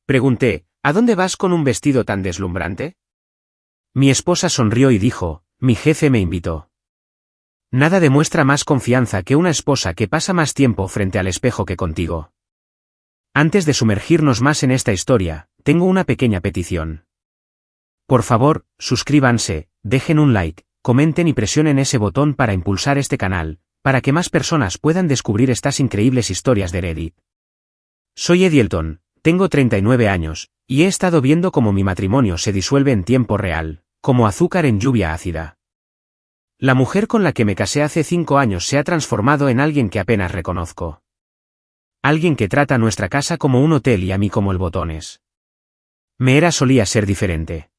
Pregunté, ¿a dónde vas con un vestido tan deslumbrante? Mi esposa sonrió y dijo, mi jefe me invitó. Nada demuestra más confianza que una esposa que pasa más tiempo frente al espejo que contigo. Antes de sumergirnos más en esta historia, tengo una pequeña petición. Por favor, suscríbanse, dejen un like, comenten y presionen ese botón para impulsar este canal, para que más personas puedan descubrir estas increíbles historias de Reddit. Soy Eddie Elton, tengo 39 años, y he estado viendo cómo mi matrimonio se disuelve en tiempo real, como azúcar en lluvia ácida. La mujer con la que me casé hace 5 años se ha transformado en alguien que apenas reconozco. Alguien que trata nuestra casa como un hotel y a mí como el botones. Meera solía ser diferente.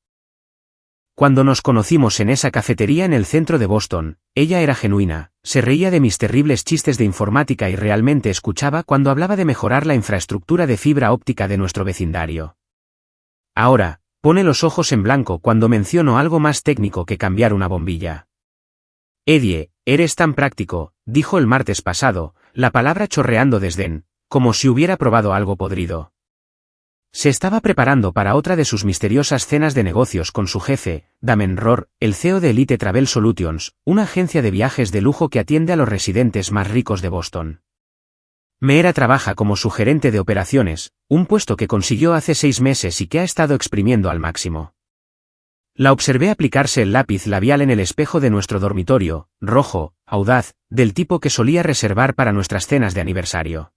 Cuando nos conocimos en esa cafetería en el centro de Boston, ella era genuina, se reía de mis terribles chistes de informática y realmente escuchaba cuando hablaba de mejorar la infraestructura de fibra óptica de nuestro vecindario. Ahora, pone los ojos en blanco cuando menciono algo más técnico que cambiar una bombilla. Eddie, eres tan práctico, dijo el martes pasado, la palabra chorreando desdén, como si hubiera probado algo podrido. Se estaba preparando para otra de sus misteriosas cenas de negocios con su jefe, Damon Rohr, el CEO de Elite Travel Solutions, una agencia de viajes de lujo que atiende a los residentes más ricos de Boston. Meera trabaja como su gerente de operaciones, un puesto que consiguió hace 6 meses y que ha estado exprimiendo al máximo. La observé aplicarse el lápiz labial en el espejo de nuestro dormitorio, rojo, audaz, del tipo que solía reservar para nuestras cenas de aniversario.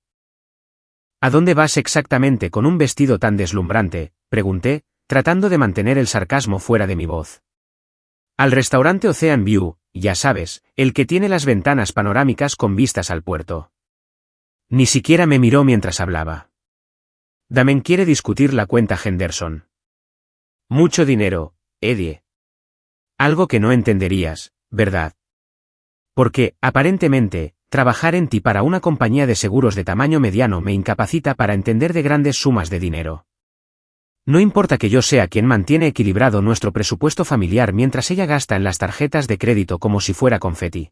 ¿A dónde vas exactamente con un vestido tan deslumbrante?, pregunté, tratando de mantener el sarcasmo fuera de mi voz. Al restaurante Ocean View, ya sabes, el que tiene las ventanas panorámicas con vistas al puerto. Ni siquiera me miró mientras hablaba. Damon quiere discutir la cuenta Henderson. Mucho dinero, Eddie. Algo que no entenderías, ¿verdad? Porque, aparentemente, trabajar en ti para una compañía de seguros de tamaño mediano me incapacita para entender de grandes sumas de dinero. No importa que yo sea quien mantiene equilibrado nuestro presupuesto familiar mientras ella gasta en las tarjetas de crédito como si fuera confeti.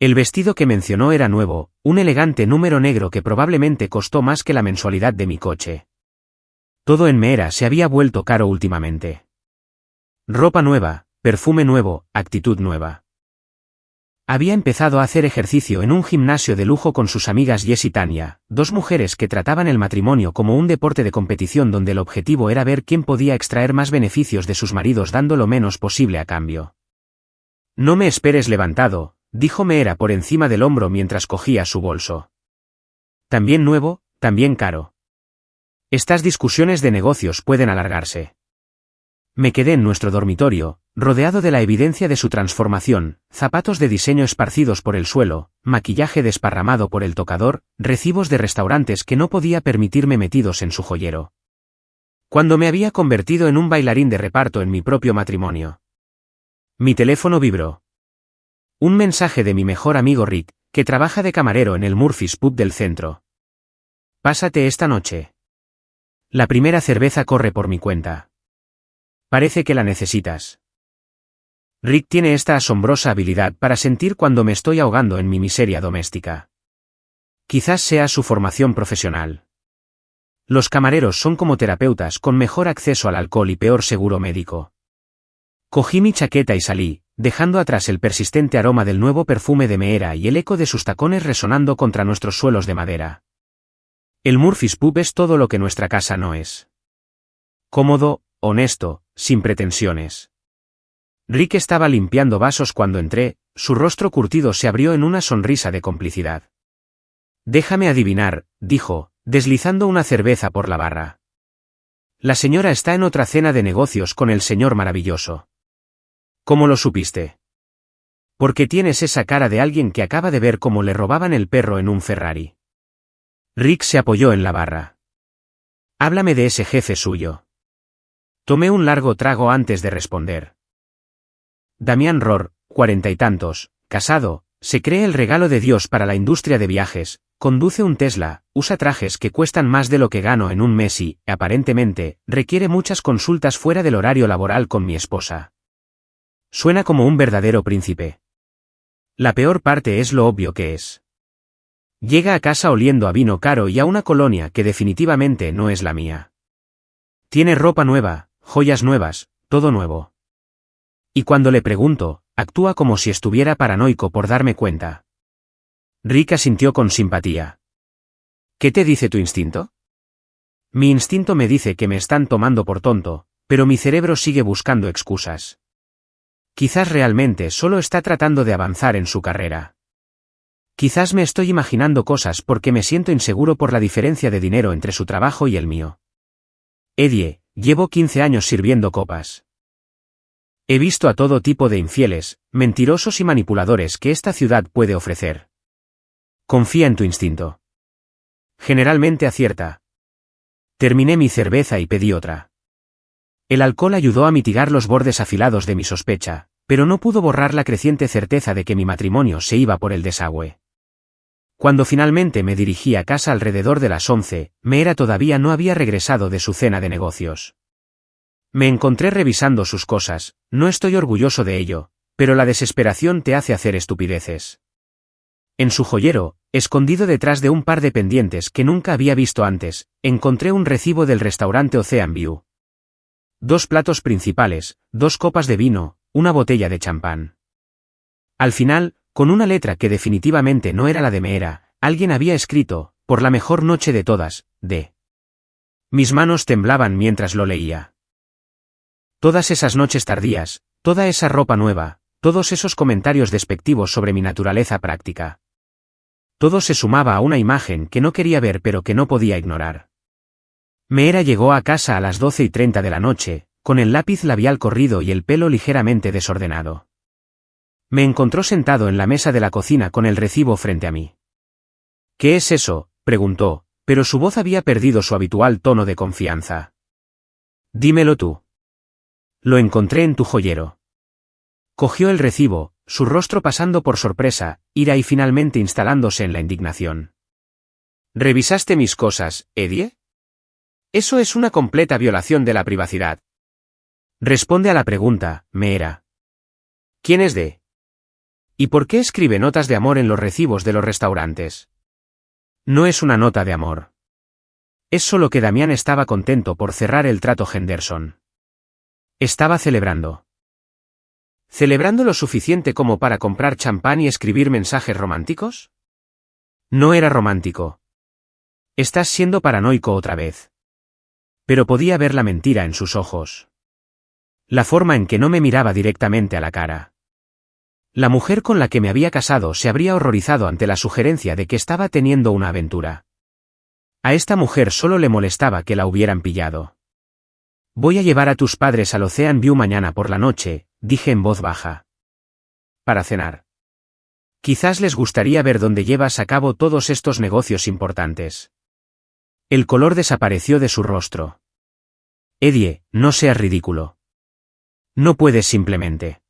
El vestido que mencionó era nuevo, un elegante número negro que probablemente costó más que la mensualidad de mi coche. Todo en Meera se había vuelto caro últimamente. Ropa nueva, perfume nuevo, actitud nueva. Había empezado a hacer ejercicio en un gimnasio de lujo con sus amigas Jess y Tanya, 2 mujeres que trataban el matrimonio como un deporte de competición donde el objetivo era ver quién podía extraer más beneficios de sus maridos dando lo menos posible a cambio. No me esperes levantado, dijo Meera por encima del hombro mientras cogía su bolso. También nuevo, también caro. Estas discusiones de negocios pueden alargarse. Me quedé en nuestro dormitorio, rodeado de la evidencia de su transformación, zapatos de diseño esparcidos por el suelo, maquillaje desparramado por el tocador, recibos de restaurantes que no podía permitirme metidos en su joyero. Cuando me había convertido en un bailarín de reparto en mi propio matrimonio. Mi teléfono vibró. Un mensaje de mi mejor amigo Rick, que trabaja de camarero en el Murphy's Pub del centro. Pásate esta noche. La primera cerveza corre por mi cuenta. Parece que la necesitas. Rick tiene esta asombrosa habilidad para sentir cuando me estoy ahogando en mi miseria doméstica. Quizás sea su formación profesional. Los camareros son como terapeutas con mejor acceso al alcohol y peor seguro médico. Cogí mi chaqueta y salí, dejando atrás el persistente aroma del nuevo perfume de Meera y el eco de sus tacones resonando contra nuestros suelos de madera. El Murphy's Pub es todo lo que nuestra casa no es. Cómodo, honesto, sin pretensiones. Rick estaba limpiando vasos cuando entré, su rostro curtido se abrió en una sonrisa de complicidad. Déjame adivinar, dijo, deslizando una cerveza por la barra. La señora está en otra cena de negocios con el señor maravilloso. ¿Cómo lo supiste? Porque tienes esa cara de alguien que acaba de ver cómo le robaban el perro en un Ferrari. Rick se apoyó en la barra. Háblame de ese jefe suyo. Tomé un largo trago antes de responder. Damon Rohr, 40 y tantos, casado, se cree el regalo de Dios para la industria de viajes, conduce un Tesla, usa trajes que cuestan más de lo que gano en un mes y, aparentemente, requiere muchas consultas fuera del horario laboral con mi esposa. Suena como un verdadero príncipe. La peor parte es lo obvio que es. Llega a casa oliendo a vino caro y a una colonia que definitivamente no es la mía. Tiene ropa nueva, joyas nuevas, todo nuevo. Y cuando le pregunto, actúa como si estuviera paranoico por darme cuenta. Rick asintió con simpatía. ¿Qué te dice tu instinto? Mi instinto me dice que me están tomando por tonto, pero mi cerebro sigue buscando excusas. Quizás realmente solo está tratando de avanzar en su carrera. Quizás me estoy imaginando cosas porque me siento inseguro por la diferencia de dinero entre su trabajo y el mío. Eddie, llevo 15 años sirviendo copas. He visto a todo tipo de infieles, mentirosos y manipuladores que esta ciudad puede ofrecer. Confía en tu instinto. Generalmente acierta. Terminé mi cerveza y pedí otra. El alcohol ayudó a mitigar los bordes afilados de mi sospecha, pero no pudo borrar la creciente certeza de que mi matrimonio se iba por el desagüe. Cuando finalmente me dirigí a casa alrededor de las 11, Meera todavía no había regresado de su cena de negocios. Me encontré revisando sus cosas, no estoy orgulloso de ello, pero la desesperación te hace hacer estupideces. En su joyero, escondido detrás de un par de pendientes que nunca había visto antes, encontré un recibo del restaurante Ocean View. 2 platos principales, 2 copas de vino, una botella de champán. Al final, con una letra que definitivamente no era la de Meera, alguien había escrito, por la mejor noche de todas, de. Mis manos temblaban mientras lo leía. Todas esas noches tardías, toda esa ropa nueva, todos esos comentarios despectivos sobre mi naturaleza práctica. Todo se sumaba a una imagen que no quería ver pero que no podía ignorar. Meera llegó a casa a las 12:30 de la noche, con el lápiz labial corrido y el pelo ligeramente desordenado. Me encontró sentado en la mesa de la cocina con el recibo frente a mí. ¿Qué es eso?, preguntó, pero su voz había perdido su habitual tono de confianza. Dímelo tú. Lo encontré en tu joyero. Cogió el recibo, su rostro pasando por sorpresa, ira y finalmente instalándose en la indignación. ¿Revisaste mis cosas, Eddie? Eso es una completa violación de la privacidad. Responde a la pregunta, Meera. ¿Quién es de? ¿Y por qué escribe notas de amor en los recibos de los restaurantes? No es una nota de amor. Es solo que Damián estaba contento por cerrar el trato Henderson. Estaba celebrando. ¿Celebrando lo suficiente como para comprar champán y escribir mensajes románticos? No era romántico. Estás siendo paranoico otra vez. Pero podía ver la mentira en sus ojos. La forma en que no me miraba directamente a la cara. La mujer con la que me había casado se habría horrorizado ante la sugerencia de que estaba teniendo una aventura. A esta mujer solo le molestaba que la hubieran pillado. Voy a llevar a tus padres al Ocean View mañana por la noche, dije en voz baja. Para cenar. Quizás les gustaría ver dónde llevas a cabo todos estos negocios importantes. El color desapareció de su rostro. Eddie, no seas ridículo. No puedes simplemente.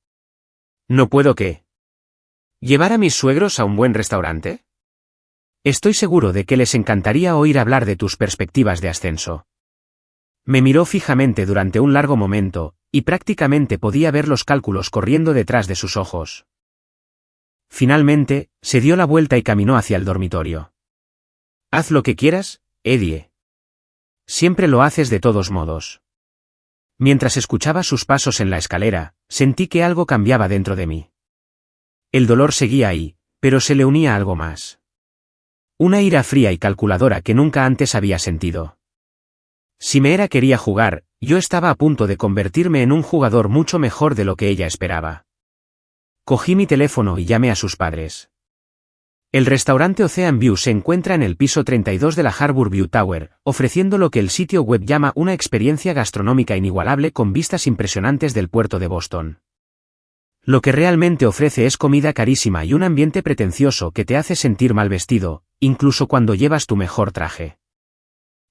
¿No puedo qué? ¿Llevar a mis suegros a un buen restaurante? Estoy seguro de que les encantaría oír hablar de tus perspectivas de ascenso. Me miró fijamente durante un largo momento, y prácticamente podía ver los cálculos corriendo detrás de sus ojos. Finalmente, se dio la vuelta y caminó hacia el dormitorio. Haz lo que quieras, Eddie. Siempre lo haces de todos modos. Mientras escuchaba sus pasos en la escalera, sentí que algo cambiaba dentro de mí. El dolor seguía ahí, pero se le unía algo más. Una ira fría y calculadora que nunca antes había sentido. Si Meera quería jugar, yo estaba a punto de convertirme en un jugador mucho mejor de lo que ella esperaba. Cogí mi teléfono y llamé a sus padres. El restaurante Ocean View se encuentra en el piso 32 de la Harbour View Tower, ofreciendo lo que el sitio web llama una experiencia gastronómica inigualable con vistas impresionantes del puerto de Boston. Lo que realmente ofrece es comida carísima y un ambiente pretencioso que te hace sentir mal vestido, incluso cuando llevas tu mejor traje.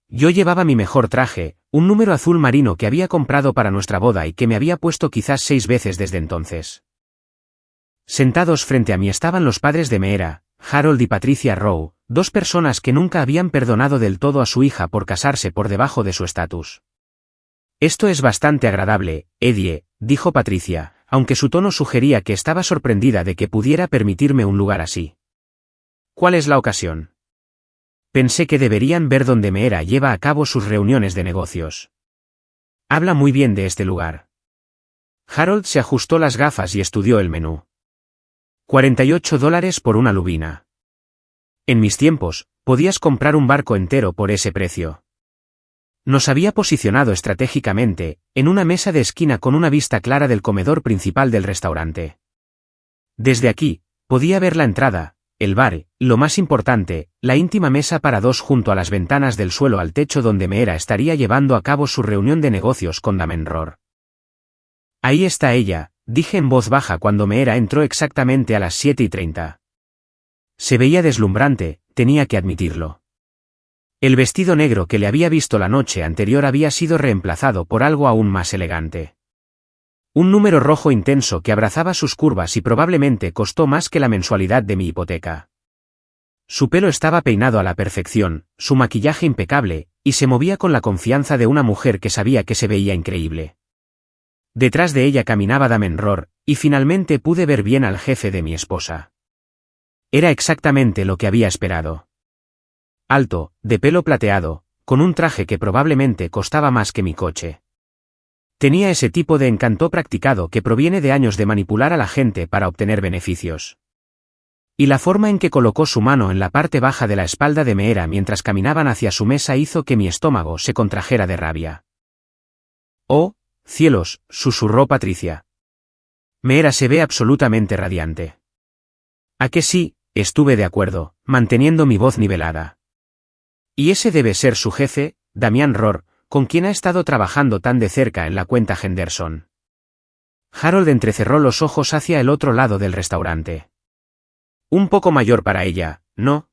Yo llevaba mi mejor traje, un número azul marino que había comprado para nuestra boda y que me había puesto quizás 6 veces desde entonces. Sentados frente a mí estaban los padres de Meera, Harold y Patricia Rowe, 2 personas que nunca habían perdonado del todo a su hija por casarse por debajo de su estatus. Esto es bastante agradable, Eddie, dijo Patricia, aunque su tono sugería que estaba sorprendida de que pudiera permitirme un lugar así. ¿Cuál es la ocasión? Pensé que deberían ver dónde Meera lleva a cabo sus reuniones de negocios. Habla muy bien de este lugar. Harold se ajustó las gafas y estudió el menú. $48 por una lubina. En mis tiempos, podías comprar un barco entero por ese precio. Nos había posicionado estratégicamente, en una mesa de esquina con una vista clara del comedor principal del restaurante. Desde aquí, podía ver la entrada, el bar, lo más importante, la íntima mesa para dos junto a las ventanas del suelo al techo donde Meera estaría llevando a cabo su reunión de negocios con Damen-Ror. Ahí está ella, dije en voz baja cuando Meera entró exactamente a las 7:30. Se veía deslumbrante, tenía que admitirlo. El vestido negro que le había visto la noche anterior había sido reemplazado por algo aún más elegante. Un número rojo intenso que abrazaba sus curvas y probablemente costó más que la mensualidad de mi hipoteca. Su pelo estaba peinado a la perfección, su maquillaje impecable, y se movía con la confianza de una mujer que sabía que se veía increíble. Detrás de ella caminaba Damen-Ror, y finalmente pude ver bien al jefe de mi esposa. Era exactamente lo que había esperado. Alto, de pelo plateado, con un traje que probablemente costaba más que mi coche. Tenía ese tipo de encanto practicado que proviene de años de manipular a la gente para obtener beneficios. Y la forma en que colocó su mano en la parte baja de la espalda de Meera mientras caminaban hacia su mesa hizo que mi estómago se contrajera de rabia. «Oh, cielos», susurró Patricia. Meera se ve absolutamente radiante. «¿A que sí?», estuve de acuerdo, manteniendo mi voz nivelada. Y ese debe ser su jefe, Damen-Ror, con quien ha estado trabajando tan de cerca en la cuenta Henderson. Harold entrecerró los ojos hacia el otro lado del restaurante. Un poco mayor para ella, ¿no?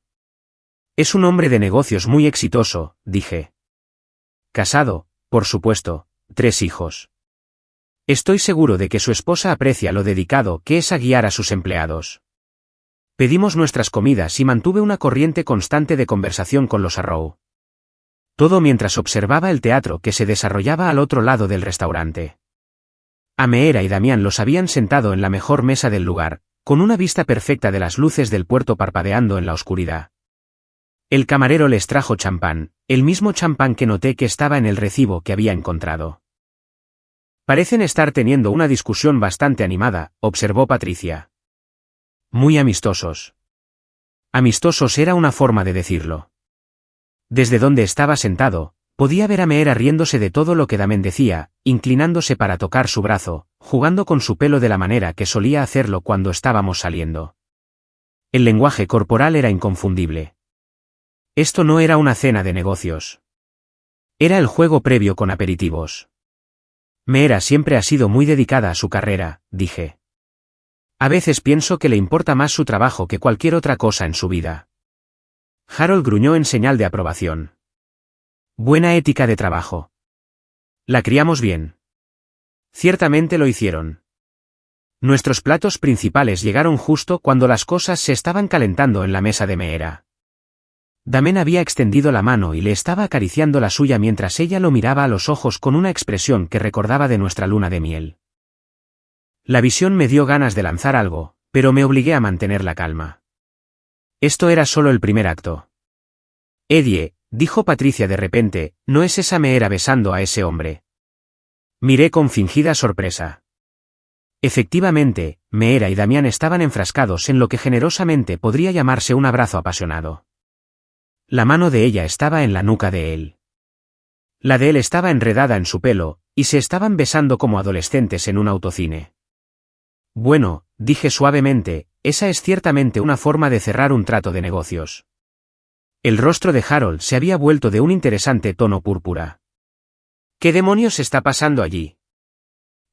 Es un hombre de negocios muy exitoso, dije. Casado, por supuesto, 3 hijos. Estoy seguro de que su esposa aprecia lo dedicado que es a guiar a sus empleados. Pedimos nuestras comidas y mantuve una corriente constante de conversación con los Arrow. Todo mientras observaba el teatro que se desarrollaba al otro lado del restaurante. A Meera y Damián los habían sentado en la mejor mesa del lugar, con una vista perfecta de las luces del puerto parpadeando en la oscuridad. El camarero les trajo champán, el mismo champán que noté que estaba en el recibo que había encontrado. Parecen estar teniendo una discusión bastante animada, observó Patricia. Muy amistosos. Amistosos era una forma de decirlo. Desde donde estaba sentado, podía ver a Meera riéndose de todo lo que Damen decía, inclinándose para tocar su brazo, jugando con su pelo de la manera que solía hacerlo cuando estábamos saliendo. El lenguaje corporal era inconfundible. Esto no era una cena de negocios. Era el juego previo con aperitivos. Meera siempre ha sido muy dedicada a su carrera, dije. A veces pienso que le importa más su trabajo que cualquier otra cosa en su vida. Harold gruñó en señal de aprobación. Buena ética de trabajo. La criamos bien. Ciertamente lo hicieron. Nuestros platos principales llegaron justo cuando las cosas se estaban calentando en la mesa de Meera. Damen había extendido la mano y le estaba acariciando la suya mientras ella lo miraba a los ojos con una expresión que recordaba de nuestra luna de miel. La visión me dio ganas de lanzar algo, pero me obligué a mantener la calma. Esto era solo el primer acto. Eddie, dijo Patricia de repente, ¿no es esa Meera besando a ese hombre? Miré con fingida sorpresa. Efectivamente, Meera y Damián estaban enfrascados en lo que generosamente podría llamarse un abrazo apasionado. La mano de ella estaba en la nuca de él. La de él estaba enredada en su pelo, y se estaban besando como adolescentes en un autocine. Bueno, dije suavemente, esa es ciertamente una forma de cerrar un trato de negocios. El rostro de Harold se había vuelto de un interesante tono púrpura. ¿Qué demonios está pasando allí?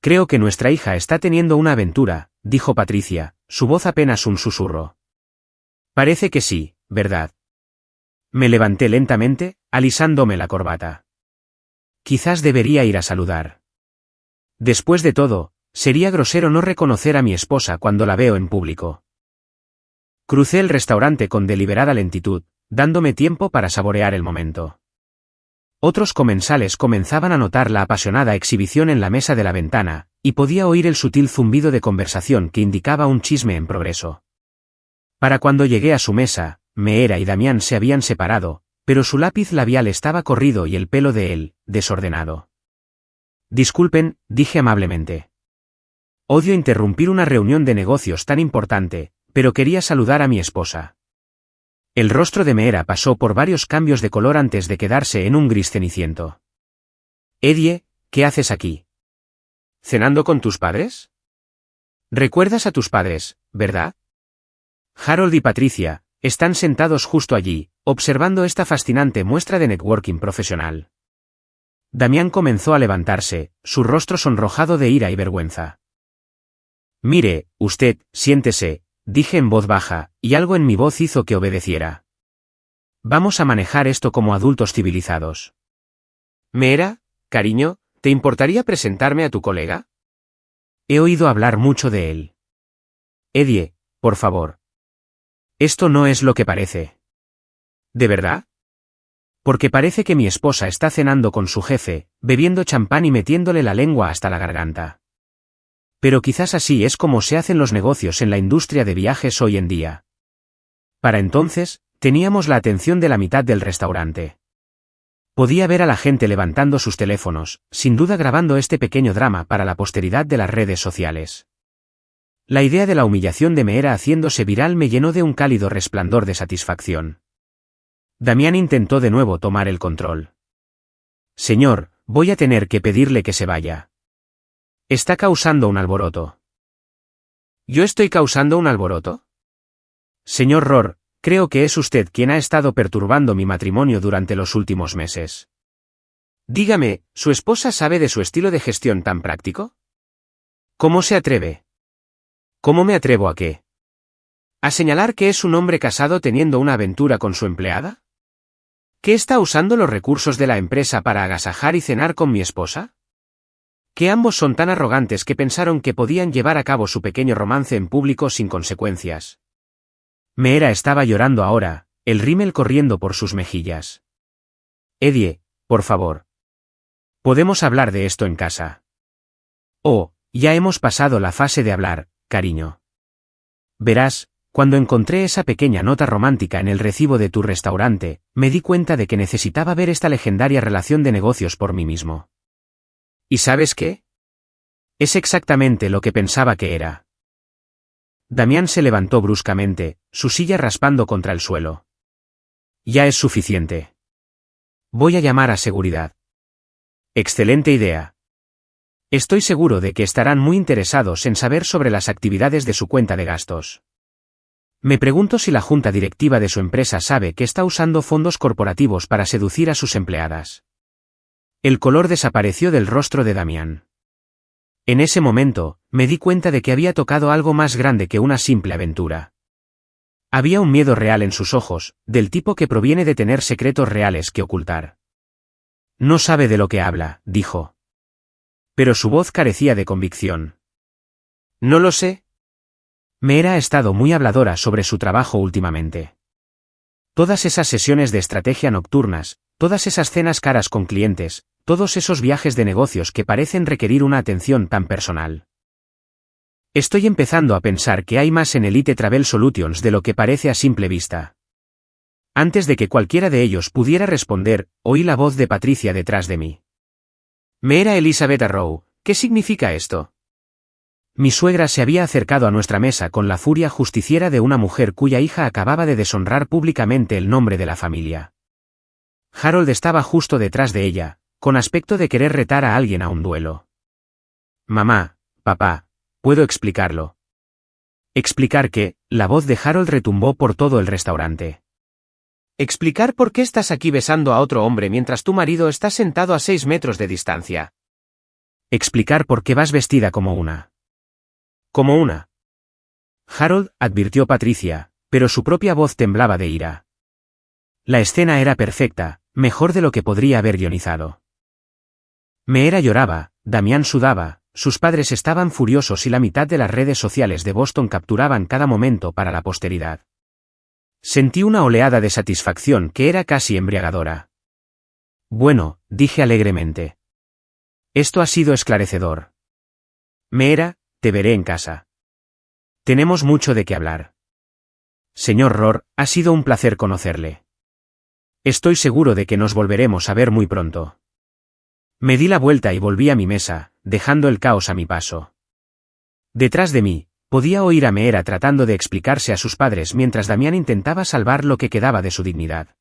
Creo que nuestra hija está teniendo una aventura, dijo Patricia, su voz apenas un susurro. Parece que sí, ¿verdad? Me levanté lentamente, alisándome la corbata. Quizás debería ir a saludar. Después de todo, sería grosero no reconocer a mi esposa cuando la veo en público. Crucé el restaurante con deliberada lentitud, dándome tiempo para saborear el momento. Otros comensales comenzaban a notar la apasionada exhibición en la mesa de la ventana, y podía oír el sutil zumbido de conversación que indicaba un chisme en progreso. Para cuando llegué a su mesa, Meera y Damián se habían separado, pero su lápiz labial estaba corrido y el pelo de él, desordenado. Disculpen, dije amablemente. Odio interrumpir una reunión de negocios tan importante, pero quería saludar a mi esposa. El rostro de Meera pasó por varios cambios de color antes de quedarse en un gris ceniciento. Eddie, ¿qué haces aquí? ¿Cenando con tus padres? ¿Recuerdas a tus padres, verdad? Harold y Patricia están sentados justo allí, observando esta fascinante muestra de networking profesional. Damián comenzó a levantarse, su rostro sonrojado de ira y vergüenza. Mire, usted, siéntese, dije en voz baja, y algo en mi voz hizo que obedeciera. Vamos a manejar esto como adultos civilizados. Meera, cariño, ¿te importaría presentarme a tu colega? He oído hablar mucho de él. Eddie, por favor. Esto no es lo que parece. ¿De verdad? Porque parece que mi esposa está cenando con su jefe, bebiendo champán y metiéndole la lengua hasta la garganta. Pero quizás así es como se hacen los negocios en la industria de viajes hoy en día. Para entonces, teníamos la atención de la mitad del restaurante. Podía ver a la gente levantando sus teléfonos, sin duda grabando este pequeño drama para la posteridad de las redes sociales. La idea de la humillación de Meera haciéndose viral me llenó de un cálido resplandor de satisfacción. Damián intentó de nuevo tomar el control. Señor, voy a tener que pedirle que se vaya. Está causando un alboroto. ¿Yo estoy causando un alboroto? Señor Rohr, creo que es usted quien ha estado perturbando mi matrimonio durante los últimos meses. Dígame, ¿su esposa sabe de su estilo de gestión tan práctico? ¿Cómo se atreve? ¿Cómo me atrevo a qué? ¿A señalar que es un hombre casado teniendo una aventura con su empleada? ¿Que está usando los recursos de la empresa para agasajar y cenar con mi esposa? ¿Que ambos son tan arrogantes que pensaron que podían llevar a cabo su pequeño romance en público sin consecuencias? Meera estaba llorando ahora, el rímel corriendo por sus mejillas. Eddie, por favor. ¿Podemos hablar de esto en casa? Oh, ya hemos pasado la fase de hablar, cariño. Verás, cuando encontré esa pequeña nota romántica en el recibo de tu restaurante, me di cuenta de que necesitaba ver esta legendaria relación de negocios por mí mismo. ¿Y sabes qué? Es exactamente lo que pensaba que era. Damián se levantó bruscamente, su silla raspando contra el suelo. Ya es suficiente. Voy a llamar a seguridad. Excelente idea. Estoy seguro de que estarán muy interesados en saber sobre las actividades de su cuenta de gastos. Me pregunto si la junta directiva de su empresa sabe que está usando fondos corporativos para seducir a sus empleadas. El color desapareció del rostro de Damián. En ese momento, me di cuenta de que había tocado algo más grande que una simple aventura. Había un miedo real en sus ojos, del tipo que proviene de tener secretos reales que ocultar. No sabe de lo que habla, dijo. Pero su voz carecía de convicción. No lo sé. Meera ha estado muy habladora sobre su trabajo últimamente. Todas esas sesiones de estrategia nocturnas, todas esas cenas caras con clientes, todos esos viajes de negocios que parecen requerir una atención tan personal. Estoy empezando a pensar que hay más en Elite Travel Solutions de lo que parece a simple vista. Antes de que cualquiera de ellos pudiera responder, oí la voz de Patricia detrás de mí. Meera Elizabeth Arrow, ¿qué significa esto? Mi suegra se había acercado a nuestra mesa con la furia justiciera de una mujer cuya hija acababa de deshonrar públicamente el nombre de la familia. Harold estaba justo detrás de ella, con aspecto de querer retar a alguien a un duelo. Mamá, papá, puedo explicarlo. Explicar que, la voz de Harold retumbó por todo el restaurante. Explicar por qué estás aquí besando a otro hombre mientras tu marido está sentado a 6 metros de distancia. Explicar por qué vas vestida como una. Como una. Harold, advirtió Patricia, pero su propia voz temblaba de ira. La escena era perfecta, mejor de lo que podría haber guionizado. Meera lloraba, Damián sudaba, sus padres estaban furiosos y la mitad de las redes sociales de Boston capturaban cada momento para la posteridad. Sentí una oleada de satisfacción que era casi embriagadora. Bueno, dije alegremente. Esto ha sido esclarecedor. Meera, te veré en casa. Tenemos mucho de qué hablar. Señor Rohr, ha sido un placer conocerle. Estoy seguro de que nos volveremos a ver muy pronto. Me di la vuelta y volví a mi mesa, dejando el caos a mi paso. Detrás de mí, podía oír a Meera tratando de explicarse a sus padres mientras Damián intentaba salvar lo que quedaba de su dignidad.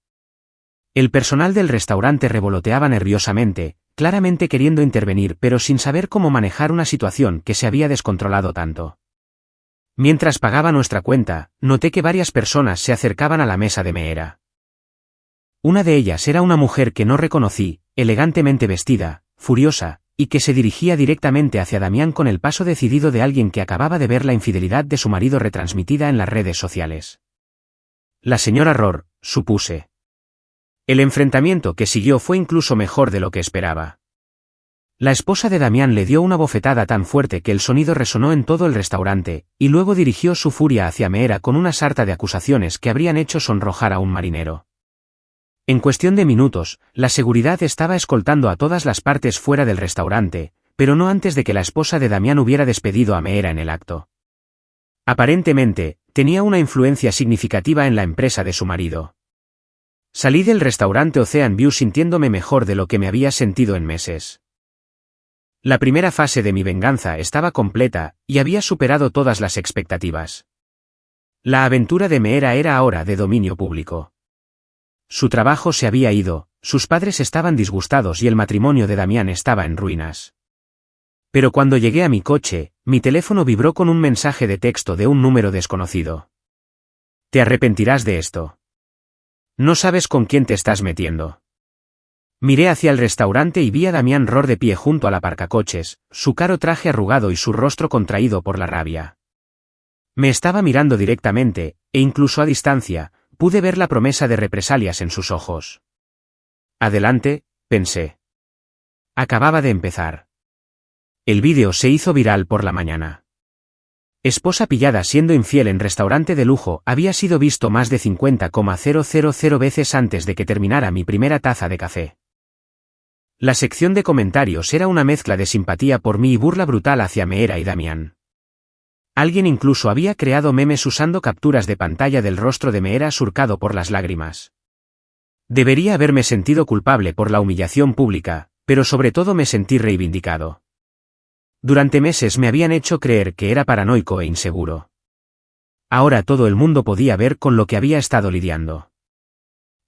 El personal del restaurante revoloteaba nerviosamente, claramente queriendo intervenir pero sin saber cómo manejar una situación que se había descontrolado tanto. Mientras pagaba nuestra cuenta, noté que varias personas se acercaban a la mesa de Meera. Una de ellas era una mujer que no reconocí, elegantemente vestida, furiosa, y que se dirigía directamente hacia Damián con el paso decidido de alguien que acababa de ver la infidelidad de su marido retransmitida en las redes sociales. La señora Rohr, supuse. El enfrentamiento que siguió fue incluso mejor de lo que esperaba. La esposa de Damián le dio una bofetada tan fuerte que el sonido resonó en todo el restaurante, y luego dirigió su furia hacia Meera con una sarta de acusaciones que habrían hecho sonrojar a un marinero. En cuestión de minutos, la seguridad estaba escoltando a todas las partes fuera del restaurante, pero no antes de que la esposa de Damián hubiera despedido a Meera en el acto. Aparentemente, tenía una influencia significativa en la empresa de su marido. Salí del restaurante Ocean View sintiéndome mejor de lo que me había sentido en meses. La primera fase de mi venganza estaba completa, y había superado todas las expectativas. La aventura de Meera era ahora de dominio público. Su trabajo se había ido, sus padres estaban disgustados y el matrimonio de Damián estaba en ruinas. Pero cuando llegué a mi coche, mi teléfono vibró con un mensaje de texto de un número desconocido. Te arrepentirás de esto. No sabes con quién te estás metiendo. Miré hacia el restaurante y vi a Damián Rohr de pie junto al aparcacoches, su caro traje arrugado y su rostro contraído por la rabia. Me estaba mirando directamente, e incluso a distancia, pude ver la promesa de represalias en sus ojos. Adelante, pensé. Acababa de empezar. El vídeo se hizo viral por la mañana. Esposa pillada siendo infiel en restaurante de lujo había sido visto más de 50,000 veces antes de que terminara mi primera taza de café. La sección de comentarios era una mezcla de simpatía por mí y burla brutal hacia Meera y Damián. Alguien incluso había creado memes usando capturas de pantalla del rostro de Meera surcado por las lágrimas. Debería haberme sentido culpable por la humillación pública, pero sobre todo me sentí reivindicado. Durante meses me habían hecho creer que era paranoico e inseguro. Ahora todo el mundo podía ver con lo que había estado lidiando.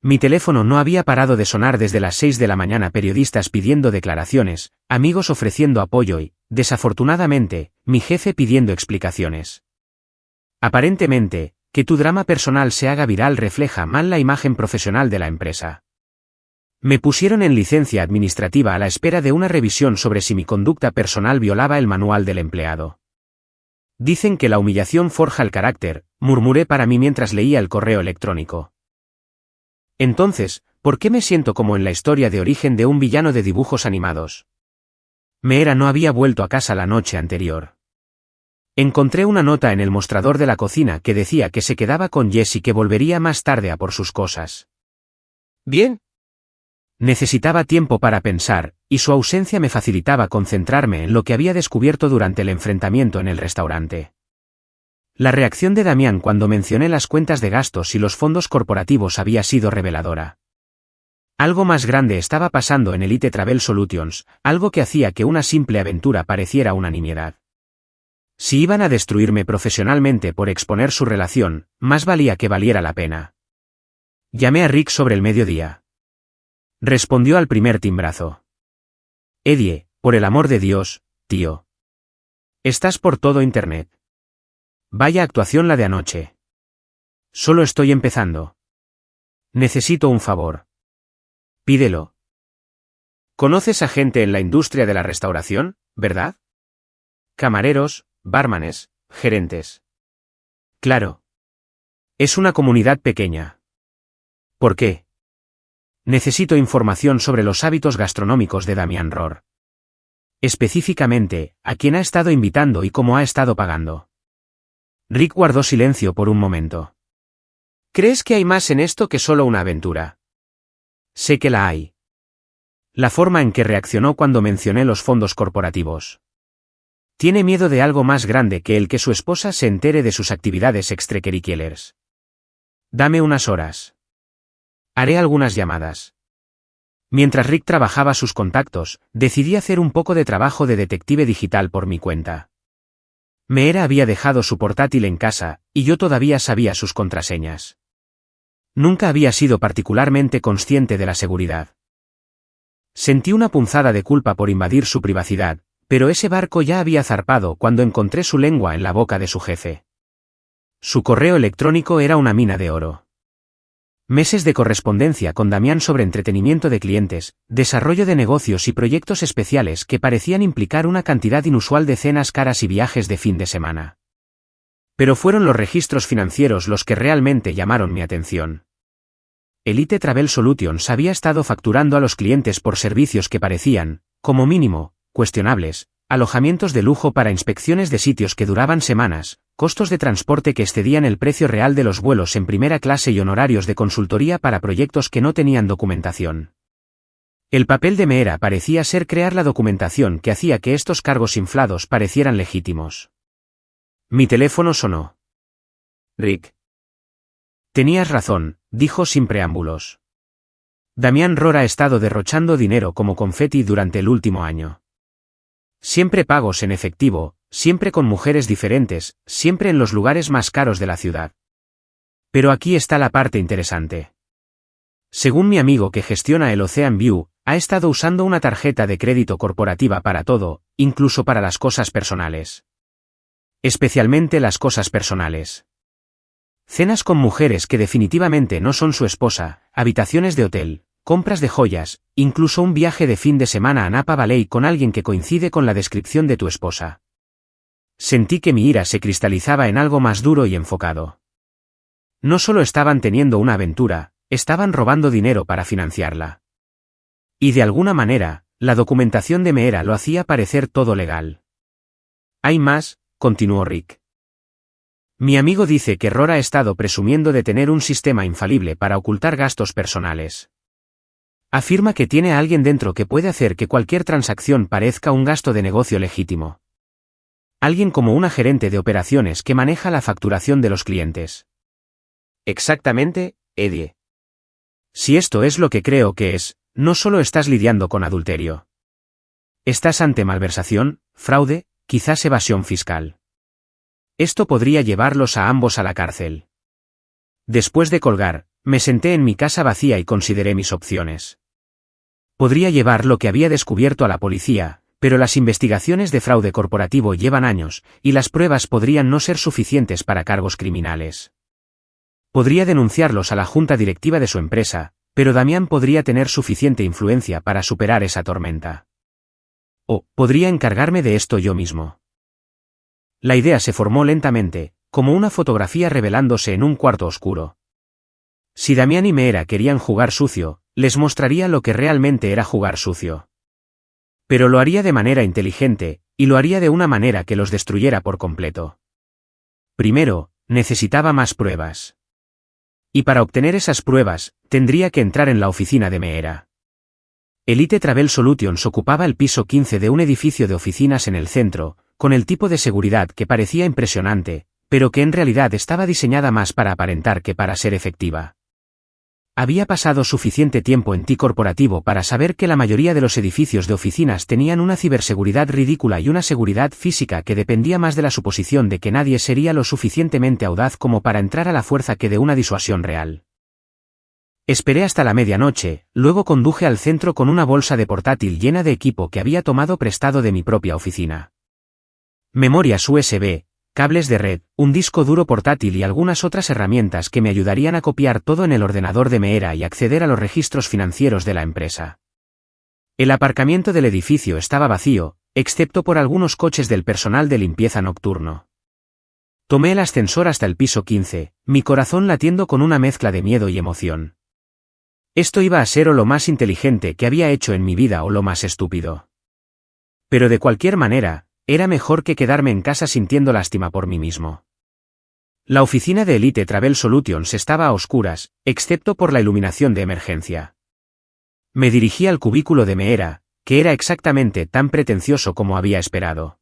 Mi teléfono no había parado de sonar desde las 6 de la mañana, periodistas pidiendo declaraciones, amigos ofreciendo apoyo y, desafortunadamente, mi jefe pidiendo explicaciones. Aparentemente, que tu drama personal se haga viral refleja mal la imagen profesional de la empresa. Me pusieron en licencia administrativa a la espera de una revisión sobre si mi conducta personal violaba el manual del empleado. Dicen que la humillación forja el carácter, murmuré para mí mientras leía el correo electrónico. Entonces, ¿por qué me siento como en la historia de origen de un villano de dibujos animados? Meera no había vuelto a casa la noche anterior. Encontré una nota en el mostrador de la cocina que decía que se quedaba con Jess y que volvería más tarde a por sus cosas. Bien. Necesitaba tiempo para pensar, y su ausencia me facilitaba concentrarme en lo que había descubierto durante el enfrentamiento en el restaurante. La reacción de Damián cuando mencioné las cuentas de gastos y los fondos corporativos había sido reveladora. Algo más grande estaba pasando en Elite Travel Solutions, algo que hacía que una simple aventura pareciera una nimiedad. Si iban a destruirme profesionalmente por exponer su relación, más valía que valiera la pena. Llamé a Rick sobre el mediodía. Respondió al primer timbrazo. Eddie, por el amor de Dios, tío. Estás por todo internet. Vaya actuación la de anoche. Solo estoy empezando. Necesito un favor. Pídelo. ¿Conoces a gente en la industria de la restauración, verdad? Camareros, barmanes, gerentes. Claro. Es una comunidad pequeña. ¿Por qué? Necesito información sobre los hábitos gastronómicos de Damián Rohr. Específicamente, a quién ha estado invitando y cómo ha estado pagando. Rick guardó silencio por un momento. ¿Crees que hay más en esto que solo una aventura? Sé que la hay. La forma en que reaccionó cuando mencioné los fondos corporativos. Tiene miedo de algo más grande que el que su esposa se entere de sus actividades extracurriculares. Dame unas horas. Haré algunas llamadas. Mientras Rick trabajaba sus contactos, decidí hacer un poco de trabajo de detective digital por mi cuenta. Meera había dejado su portátil en casa, y yo todavía sabía sus contraseñas. Nunca había sido particularmente consciente de la seguridad. Sentí una punzada de culpa por invadir su privacidad, pero ese barco ya había zarpado cuando encontré su lengua en la boca de su jefe. Su correo electrónico era una mina de oro. Meses de correspondencia con Damián sobre entretenimiento de clientes, desarrollo de negocios y proyectos especiales que parecían implicar una cantidad inusual de cenas caras y viajes de fin de semana. Pero fueron los registros financieros los que realmente llamaron mi atención. Elite Travel Solutions había estado facturando a los clientes por servicios que parecían, como mínimo, cuestionables, alojamientos de lujo para inspecciones de sitios que duraban semanas, costos de transporte que excedían el precio real de los vuelos en primera clase y honorarios de consultoría para proyectos que no tenían documentación. El papel de Meera parecía ser crear la documentación que hacía que estos cargos inflados parecieran legítimos. Mi teléfono sonó. Rick. Tenías razón, dijo sin preámbulos. Damián Rohr ha estado derrochando dinero como confeti durante el último año. Siempre pagos en efectivo, siempre con mujeres diferentes, siempre en los lugares más caros de la ciudad. Pero aquí está la parte interesante. Según mi amigo que gestiona el Ocean View, ha estado usando una tarjeta de crédito corporativa para todo, incluso para las cosas personales. Especialmente las cosas personales. Cenas con mujeres que definitivamente no son su esposa, habitaciones de hotel, compras de joyas, incluso un viaje de fin de semana a Napa Valley con alguien que coincide con la descripción de tu esposa. Sentí que mi ira se cristalizaba en algo más duro y enfocado. No solo estaban teniendo una aventura, estaban robando dinero para financiarla. Y de alguna manera, la documentación de Meera lo hacía parecer todo legal. Hay más, continuó Rick. Mi amigo dice que Rohr ha estado presumiendo de tener un sistema infalible para ocultar gastos personales. Afirma que tiene a alguien dentro que puede hacer que cualquier transacción parezca un gasto de negocio legítimo. Alguien como una gerente de operaciones que maneja la facturación de los clientes. Exactamente, Eddie. Si esto es lo que creo que es, no solo estás lidiando con adulterio. Estás ante malversación, fraude, quizás evasión fiscal. Esto podría llevarlos a ambos a la cárcel. Después de colgar, me senté en mi casa vacía y consideré mis opciones. Podría llevar lo que había descubierto a la policía, pero las investigaciones de fraude corporativo llevan años, y las pruebas podrían no ser suficientes para cargos criminales. Podría denunciarlos a la junta directiva de su empresa, pero Damián podría tener suficiente influencia para superar esa tormenta. O, podría encargarme de esto yo mismo. La idea se formó lentamente, como una fotografía revelándose en un cuarto oscuro. Si Damián y Meera querían jugar sucio, les mostraría lo que realmente era jugar sucio. Pero lo haría de manera inteligente, y lo haría de una manera que los destruyera por completo. Primero, necesitaba más pruebas. Y para obtener esas pruebas, tendría que entrar en la oficina de Meera. Elite Travel Solutions ocupaba el piso 15 de un edificio de oficinas en el centro, con el tipo de seguridad que parecía impresionante, pero que en realidad estaba diseñada más para aparentar que para ser efectiva. Había pasado suficiente tiempo en TI corporativo para saber que la mayoría de los edificios de oficinas tenían una ciberseguridad ridícula y una seguridad física que dependía más de la suposición de que nadie sería lo suficientemente audaz como para entrar a la fuerza que de una disuasión real. Esperé hasta la medianoche, luego conduje al centro con una bolsa de portátil llena de equipo que había tomado prestado de mi propia oficina. Memorias USB, cables de red, un disco duro portátil y algunas otras herramientas que me ayudarían a copiar todo en el ordenador de Meera y acceder a los registros financieros de la empresa. El aparcamiento del edificio estaba vacío, excepto por algunos coches del personal de limpieza nocturno. Tomé el ascensor hasta el piso 15, mi corazón latiendo con una mezcla de miedo y emoción. Esto iba a ser o lo más inteligente que había hecho en mi vida o lo más estúpido. Pero de cualquier manera, era mejor que quedarme en casa sintiendo lástima por mí mismo. La oficina de Elite Travel Solutions estaba a oscuras, excepto por la iluminación de emergencia. Me dirigí al cubículo de Meera, que era exactamente tan pretencioso como había esperado.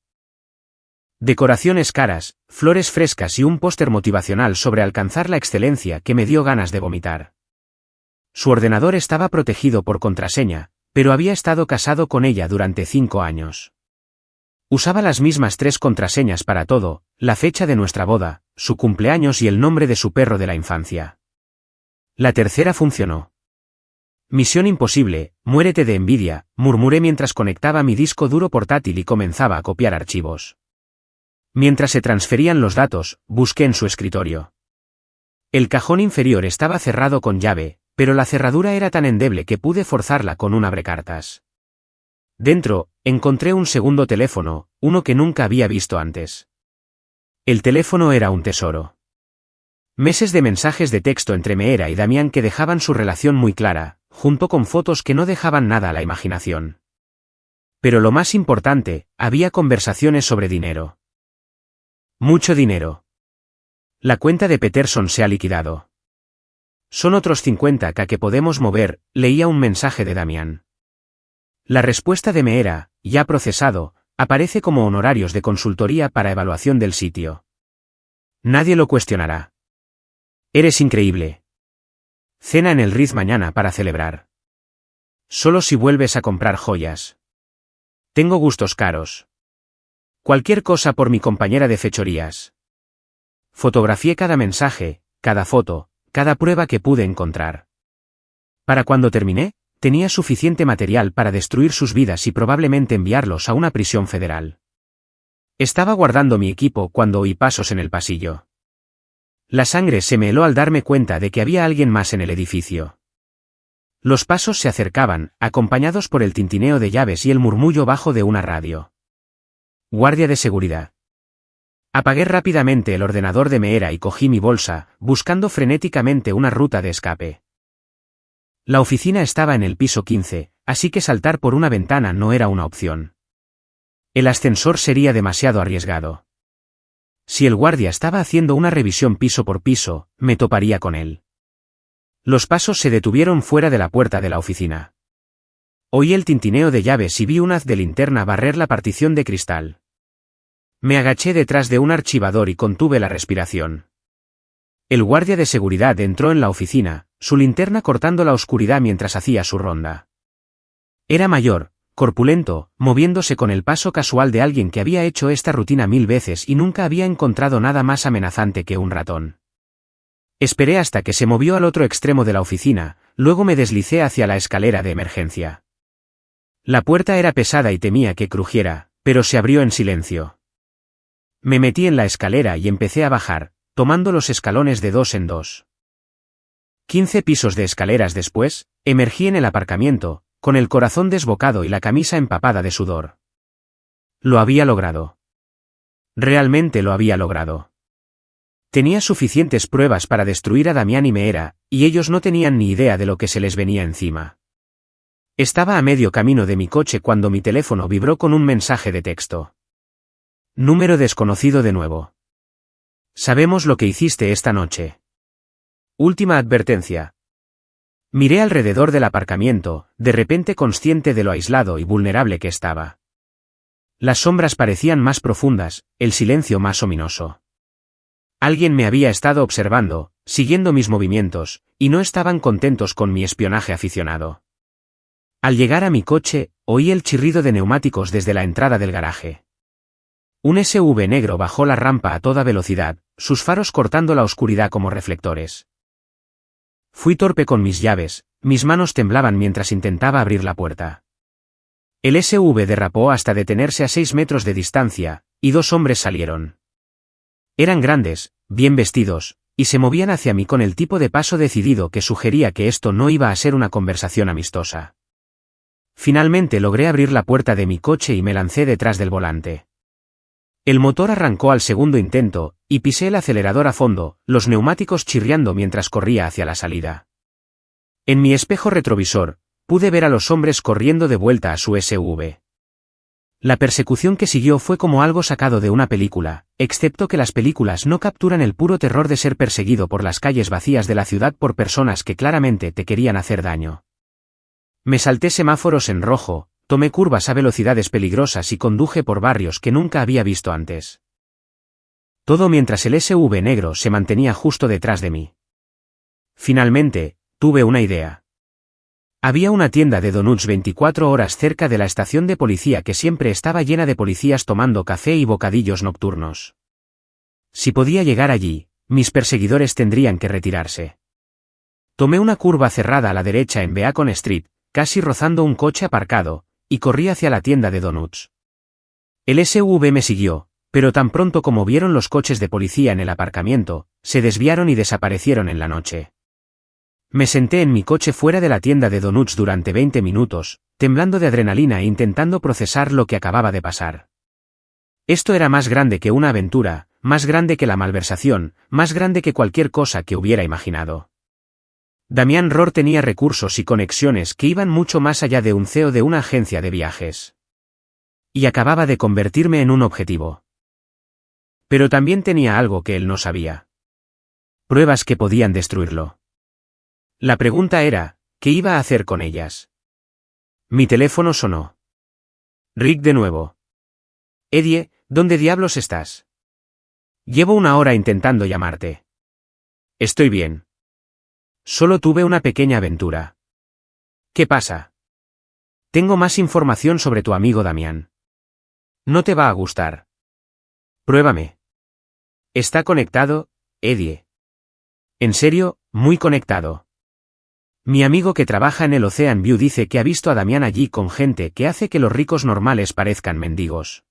Decoraciones caras, flores frescas y un póster motivacional sobre alcanzar la excelencia que me dio ganas de vomitar. Su ordenador estaba protegido por contraseña, pero había estado casado con ella durante 5 años. Usaba las mismas 3 contraseñas para todo: la fecha de nuestra boda, su cumpleaños y el nombre de su perro de la infancia. La tercera funcionó. Misión imposible, muérete de envidia, murmuré mientras conectaba mi disco duro portátil y comenzaba a copiar archivos. Mientras se transferían los datos, busqué en su escritorio. El cajón inferior estaba cerrado con llave, pero la cerradura era tan endeble que pude forzarla con un abrecartas. Dentro, encontré un segundo teléfono, uno que nunca había visto antes. El teléfono era un tesoro. Meses de mensajes de texto entre Meera y Damián que dejaban su relación muy clara, junto con fotos que no dejaban nada a la imaginación. Pero lo más importante, había conversaciones sobre dinero. Mucho dinero. La cuenta de Peterson se ha liquidado. Son otros 50K que podemos mover, leía un mensaje de Damián. La respuesta de Meera, ya procesado, aparece como honorarios de consultoría para evaluación del sitio. Nadie lo cuestionará. Eres increíble. Cena en el Ritz mañana para celebrar. Solo si vuelves a comprar joyas. Tengo gustos caros. Cualquier cosa por mi compañera de fechorías. Fotografié cada mensaje, cada foto, cada prueba que pude encontrar. Para cuando terminé, tenía suficiente material para destruir sus vidas y probablemente enviarlos a una prisión federal. Estaba guardando mi equipo cuando oí pasos en el pasillo. La sangre se me heló al darme cuenta de que había alguien más en el edificio. Los pasos se acercaban, acompañados por el tintineo de llaves y el murmullo bajo de una radio. Guardia de seguridad. Apagué rápidamente el ordenador de Meera y cogí mi bolsa, buscando frenéticamente una ruta de escape. La oficina estaba en el piso 15, así que saltar por una ventana no era una opción. El ascensor sería demasiado arriesgado. Si el guardia estaba haciendo una revisión piso por piso, me toparía con él. Los pasos se detuvieron fuera de la puerta de la oficina. Oí el tintineo de llaves y vi un haz de linterna barrer la partición de cristal. Me agaché detrás de un archivador y contuve la respiración. El guardia de seguridad entró en la oficina, su linterna cortando la oscuridad mientras hacía su ronda. Era mayor, corpulento, moviéndose con el paso casual de alguien que había hecho esta rutina 1000 veces y nunca había encontrado nada más amenazante que un ratón. Esperé hasta que se movió al otro extremo de la oficina, luego me deslicé hacia la escalera de emergencia. La puerta era pesada y temía que crujiera, pero se abrió en silencio. Me metí en la escalera y empecé a bajar, tomando los escalones de 2 en 2. 15 pisos de escaleras después, emergí en el aparcamiento, con el corazón desbocado y la camisa empapada de sudor. Lo había logrado. Realmente lo había logrado. Tenía suficientes pruebas para destruir a Damián y Meera, y ellos no tenían ni idea de lo que se les venía encima. Estaba a medio camino de mi coche cuando mi teléfono vibró con un mensaje de texto. Número desconocido de nuevo. Sabemos lo que hiciste esta noche. Última advertencia. Miré alrededor del aparcamiento, de repente consciente de lo aislado y vulnerable que estaba. Las sombras parecían más profundas, el silencio más ominoso. Alguien me había estado observando, siguiendo mis movimientos, y no estaban contentos con mi espionaje aficionado. Al llegar a mi coche, oí el chirrido de neumáticos desde la entrada del garaje. Un SUV negro bajó la rampa a toda velocidad, sus faros cortando la oscuridad como reflectores. Fui torpe con mis llaves, mis manos temblaban mientras intentaba abrir la puerta. El SUV derrapó hasta detenerse a 6 metros de distancia, y 2 hombres salieron. Eran grandes, bien vestidos, y se movían hacia mí con el tipo de paso decidido que sugería que esto no iba a ser una conversación amistosa. Finalmente logré abrir la puerta de mi coche y me lancé detrás del volante. El motor arrancó al segundo intento, y pisé el acelerador a fondo, los neumáticos chirriando mientras corría hacia la salida. En mi espejo retrovisor, pude ver a los hombres corriendo de vuelta a su SUV. La persecución que siguió fue como algo sacado de una película, excepto que las películas no capturan el puro terror de ser perseguido por las calles vacías de la ciudad por personas que claramente te querían hacer daño. Me salté semáforos en rojo, tomé curvas a velocidades peligrosas y conduje por barrios que nunca había visto antes. Todo mientras el SUV negro se mantenía justo detrás de mí. Finalmente, tuve una idea. Había una tienda de donuts 24 horas cerca de la estación de policía que siempre estaba llena de policías tomando café y bocadillos nocturnos. Si podía llegar allí, mis perseguidores tendrían que retirarse. Tomé una curva cerrada a la derecha en Beacon Street, casi rozando un coche aparcado, y corrí hacia la tienda de donuts. El SUV me siguió, pero tan pronto como vieron los coches de policía en el aparcamiento, se desviaron y desaparecieron en la noche. Me senté en mi coche fuera de la tienda de donuts durante 20 minutos, temblando de adrenalina e intentando procesar lo que acababa de pasar. Esto era más grande que una aventura, más grande que la malversación, más grande que cualquier cosa que hubiera imaginado. Damián Rohr tenía recursos y conexiones que iban mucho más allá de un CEO de una agencia de viajes. Y acababa de convertirme en un objetivo. Pero también tenía algo que él no sabía. Pruebas que podían destruirlo. La pregunta era, ¿qué iba a hacer con ellas? Mi teléfono sonó. Rick de nuevo. Eddie, ¿dónde diablos estás? Llevo una hora intentando llamarte. Estoy bien. Solo tuve una pequeña aventura. ¿Qué pasa? Tengo más información sobre tu amigo Damián. No te va a gustar. Pruébame. ¿Está conectado, Eddie? En serio, muy conectado. Mi amigo que trabaja en el Ocean View dice que ha visto a Damián allí con gente que hace que los ricos normales parezcan mendigos.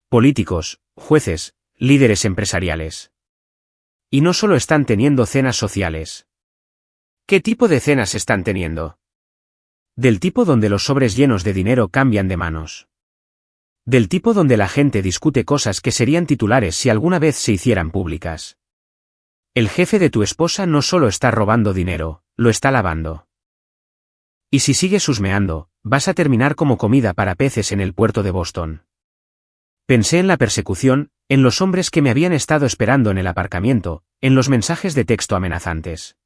Políticos, jueces, líderes empresariales. Y no solo están teniendo cenas sociales. ¿Qué tipo de cenas están teniendo? Del tipo donde los sobres llenos de dinero cambian de manos. Del tipo donde la gente discute cosas que serían titulares si alguna vez se hicieran públicas. El jefe de tu esposa no solo está robando dinero, lo está lavando. Y si sigues husmeando, vas a terminar como comida para peces en el puerto de Boston. Pensé en la persecución, en los hombres que me habían estado esperando en el aparcamiento, en los mensajes de texto amenazantes.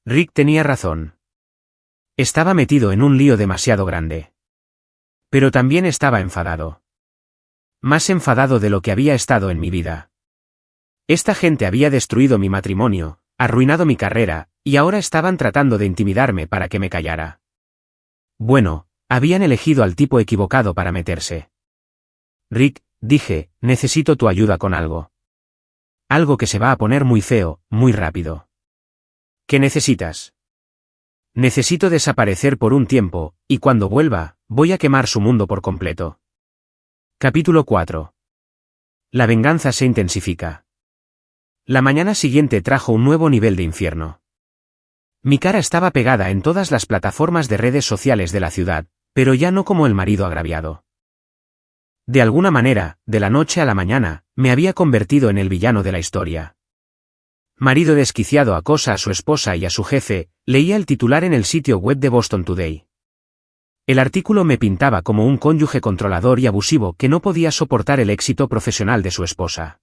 Rick tenía razón. Estaba metido en un lío demasiado grande. Pero también estaba enfadado. Más enfadado de lo que había estado en mi vida. Esta gente había destruido mi matrimonio, arruinado mi carrera, y ahora estaban tratando de intimidarme para que me callara. Bueno, habían elegido al tipo equivocado para meterse. Rick, dije, necesito tu ayuda con algo. Algo que se va a poner muy feo, muy rápido. ¿Qué necesitas? Necesito desaparecer por un tiempo, y cuando vuelva, voy a quemar su mundo por completo. Capítulo 4. La venganza se intensifica. La mañana siguiente trajo un nuevo nivel de infierno. Mi cara estaba pegada en todas las plataformas de redes sociales de la ciudad, pero ya no como el marido agraviado. De alguna manera, de la noche a la mañana, me había convertido en el villano de la historia. Marido desquiciado acosa a su esposa y a su jefe, leía el titular en el sitio web de Boston Today. El artículo me pintaba como un cónyuge controlador y abusivo que no podía soportar el éxito profesional de su esposa.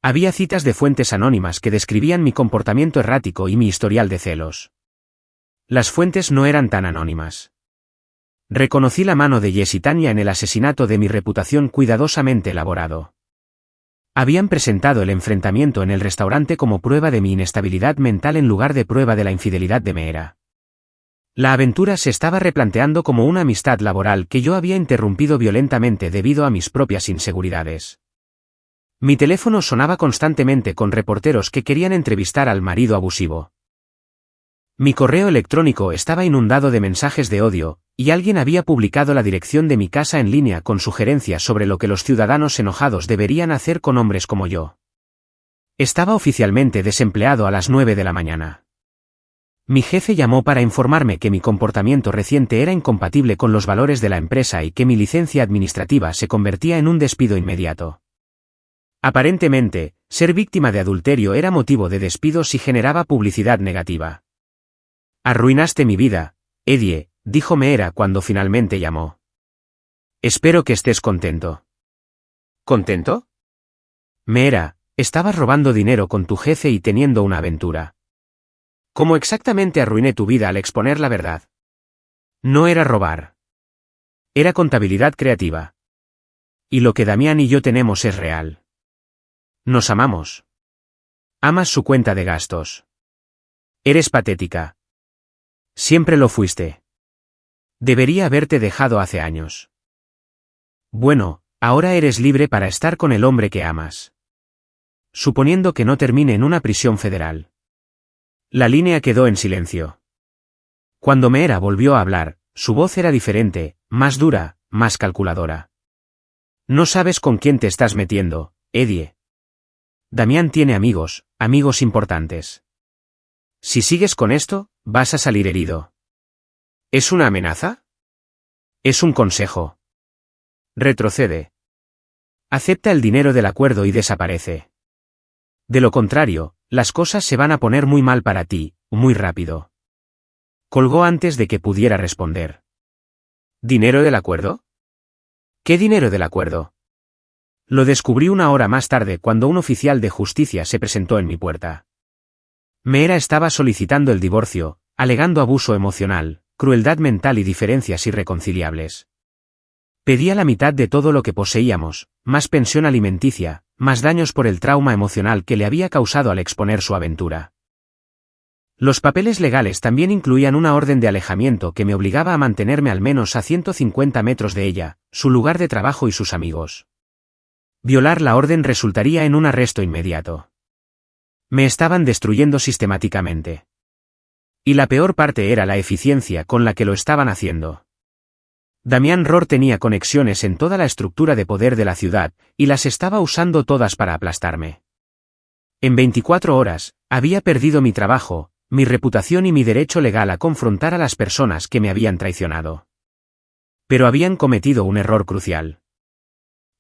Había citas de fuentes anónimas que describían mi comportamiento errático y mi historial de celos. Las fuentes no eran tan anónimas. Reconocí la mano de Jess y Tanya en el asesinato de mi reputación cuidadosamente elaborado. Habían presentado el enfrentamiento en el restaurante como prueba de mi inestabilidad mental en lugar de prueba de la infidelidad de Meera. La aventura se estaba replanteando como una amistad laboral que yo había interrumpido violentamente debido a mis propias inseguridades. Mi teléfono sonaba constantemente con reporteros que querían entrevistar al marido abusivo. Mi correo electrónico estaba inundado de mensajes de odio, y alguien había publicado la dirección de mi casa en línea con sugerencias sobre lo que los ciudadanos enojados deberían hacer con hombres como yo. Estaba oficialmente desempleado a las 9 de la mañana. Mi jefe llamó para informarme que mi comportamiento reciente era incompatible con los valores de la empresa y que mi licencia administrativa se convertía en un despido inmediato. Aparentemente, ser víctima de adulterio era motivo de despido si generaba publicidad negativa. Arruinaste mi vida, Eddie, dijo Meera cuando finalmente llamó. Espero que estés contento. ¿Contento? Meera, estabas robando dinero con tu jefe y teniendo una aventura. ¿Cómo exactamente arruiné tu vida al exponer la verdad? No era robar. Era contabilidad creativa. Y lo que Damián y yo tenemos es real. Nos amamos. Amas su cuenta de gastos. Eres patética. Siempre lo fuiste. Debería haberte dejado hace años. Bueno, ahora eres libre para estar con el hombre que amas. Suponiendo que no termine en una prisión federal. La línea quedó en silencio. Cuando Meera volvió a hablar, su voz era diferente, más dura, más calculadora. No sabes con quién te estás metiendo, Eddie. Damián tiene amigos, amigos importantes. Si sigues con esto, vas a salir herido. ¿Es una amenaza? Es un consejo. Retrocede. Acepta el dinero del acuerdo y desaparece. De lo contrario, las cosas se van a poner muy mal para ti, muy rápido. Colgó antes de que pudiera responder. ¿Dinero del acuerdo? ¿Qué dinero del acuerdo? Lo descubrí una hora más tarde cuando un oficial de justicia se presentó en mi puerta. Meera estaba solicitando el divorcio, alegando abuso emocional, crueldad mental y diferencias irreconciliables. Pedía la mitad de todo lo que poseíamos, más pensión alimenticia, más daños por el trauma emocional que le había causado al exponer su aventura. Los papeles legales también incluían una orden de alejamiento que me obligaba a mantenerme al menos a 150 metros de ella, su lugar de trabajo y sus amigos. Violar la orden resultaría en un arresto inmediato. Me estaban destruyendo sistemáticamente. Y la peor parte era la eficiencia con la que lo estaban haciendo. Damián Rohr tenía conexiones en toda la estructura de poder de la ciudad, y las estaba usando todas para aplastarme. En 24 horas, había perdido mi trabajo, mi reputación y mi derecho legal a confrontar a las personas que me habían traicionado. Pero habían cometido un error crucial.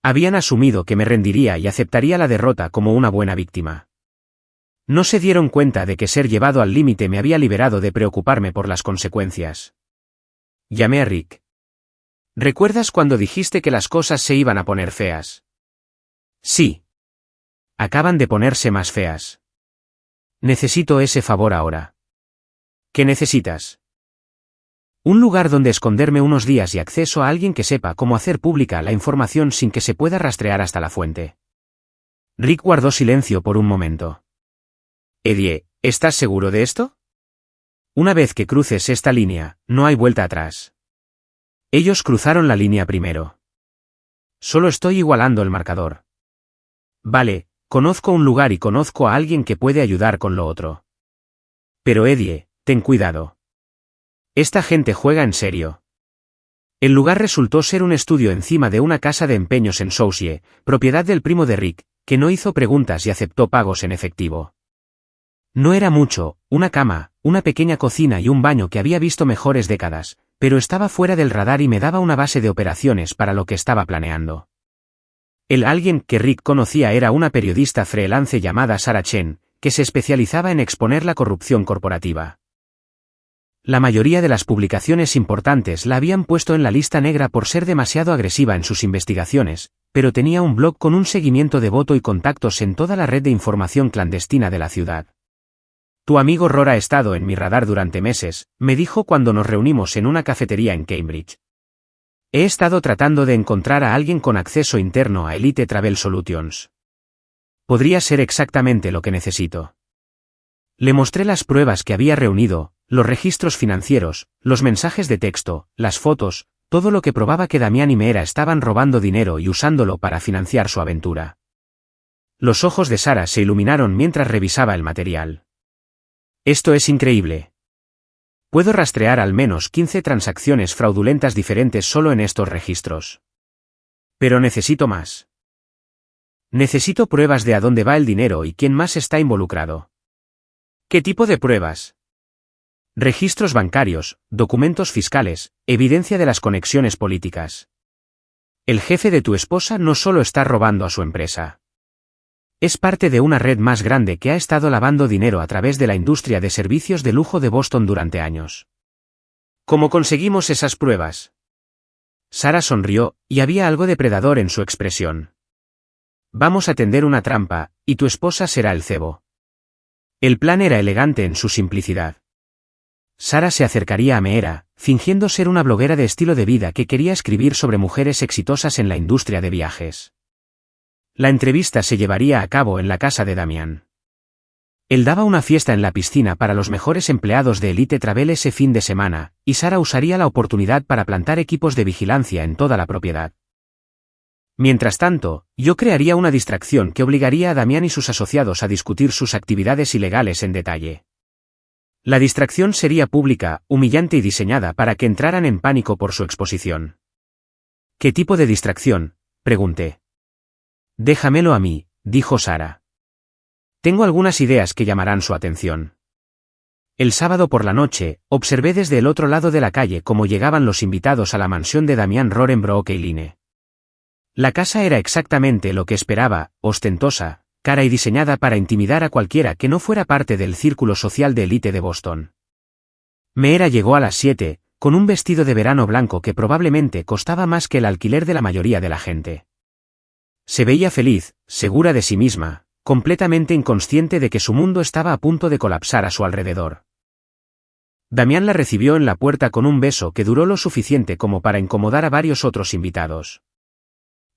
Habían asumido que me rendiría y aceptaría la derrota como una buena víctima. No se dieron cuenta de que ser llevado al límite me había liberado de preocuparme por las consecuencias. Llamé a Rick. ¿Recuerdas cuando dijiste que las cosas se iban a poner feas? Sí. Acaban de ponerse más feas. Necesito ese favor ahora. ¿Qué necesitas? Un lugar donde esconderme unos días y acceso a alguien que sepa cómo hacer pública la información sin que se pueda rastrear hasta la fuente. Rick guardó silencio por un momento. Eddie, ¿estás seguro de esto? Una vez que cruces esta línea, no hay vuelta atrás. Ellos cruzaron la línea primero. Solo estoy igualando el marcador. Vale, conozco un lugar y conozco a alguien que puede ayudar con lo otro. Pero Eddie, ten cuidado. Esta gente juega en serio. El lugar resultó ser un estudio encima de una casa de empeños en Sousie, propiedad del primo de Rick, que no hizo preguntas y aceptó pagos en efectivo. No era mucho, una cama, una pequeña cocina y un baño que había visto mejores décadas, pero estaba fuera del radar y me daba una base de operaciones para lo que estaba planeando. El alguien que Rick conocía era una periodista freelance llamada Sarah Chen, que se especializaba en exponer la corrupción corporativa. La mayoría de las publicaciones importantes la habían puesto en la lista negra por ser demasiado agresiva en sus investigaciones, pero tenía un blog con un seguimiento devoto y contactos en toda la red de información clandestina de la ciudad. Tu amigo Rohr ha estado en mi radar durante meses, me dijo cuando nos reunimos en una cafetería en Cambridge. He estado tratando de encontrar a alguien con acceso interno a Elite Travel Solutions. Podría ser exactamente lo que necesito. Le mostré las pruebas que había reunido, los registros financieros, los mensajes de texto, las fotos, todo lo que probaba que Damián y Meera estaban robando dinero y usándolo para financiar su aventura. Los ojos de Sarah se iluminaron mientras revisaba el material. Esto es increíble. Puedo rastrear al menos 15 transacciones fraudulentas diferentes solo en estos registros. Pero necesito más. Necesito pruebas de a dónde va el dinero y quién más está involucrado. ¿Qué tipo de pruebas? Registros bancarios, documentos fiscales, evidencia de las conexiones políticas. El jefe de tu esposa no solo está robando a su empresa. Es parte de una red más grande que ha estado lavando dinero a través de la industria de servicios de lujo de Boston durante años. ¿Cómo conseguimos esas pruebas? Sarah sonrió, y había algo depredador en su expresión. Vamos a tender una trampa, y tu esposa será el cebo. El plan era elegante en su simplicidad. Sarah se acercaría a Meera, fingiendo ser una bloguera de estilo de vida que quería escribir sobre mujeres exitosas en la industria de viajes. La entrevista se llevaría a cabo en la casa de Damián. Él daba una fiesta en la piscina para los mejores empleados de Elite Travel ese fin de semana, y Sara usaría la oportunidad para plantar equipos de vigilancia en toda la propiedad. Mientras tanto, yo crearía una distracción que obligaría a Damián y sus asociados a discutir sus actividades ilegales en detalle. La distracción sería pública, humillante y diseñada para que entraran en pánico por su exposición. ¿Qué tipo de distracción?, pregunté. Déjamelo a mí, dijo Sara. Tengo algunas ideas que llamarán su atención. El sábado por la noche, observé desde el otro lado de la calle cómo llegaban los invitados a la mansión de Damián Rorenbroek y Line. La casa era exactamente lo que esperaba, ostentosa, cara y diseñada para intimidar a cualquiera que no fuera parte del círculo social de élite de Boston. Meera llegó a las 7, con un vestido de verano blanco que probablemente costaba más que el alquiler de la mayoría de la gente. Se veía feliz, segura de sí misma, completamente inconsciente de que su mundo estaba a punto de colapsar a su alrededor. Damián la recibió en la puerta con un beso que duró lo suficiente como para incomodar a varios otros invitados.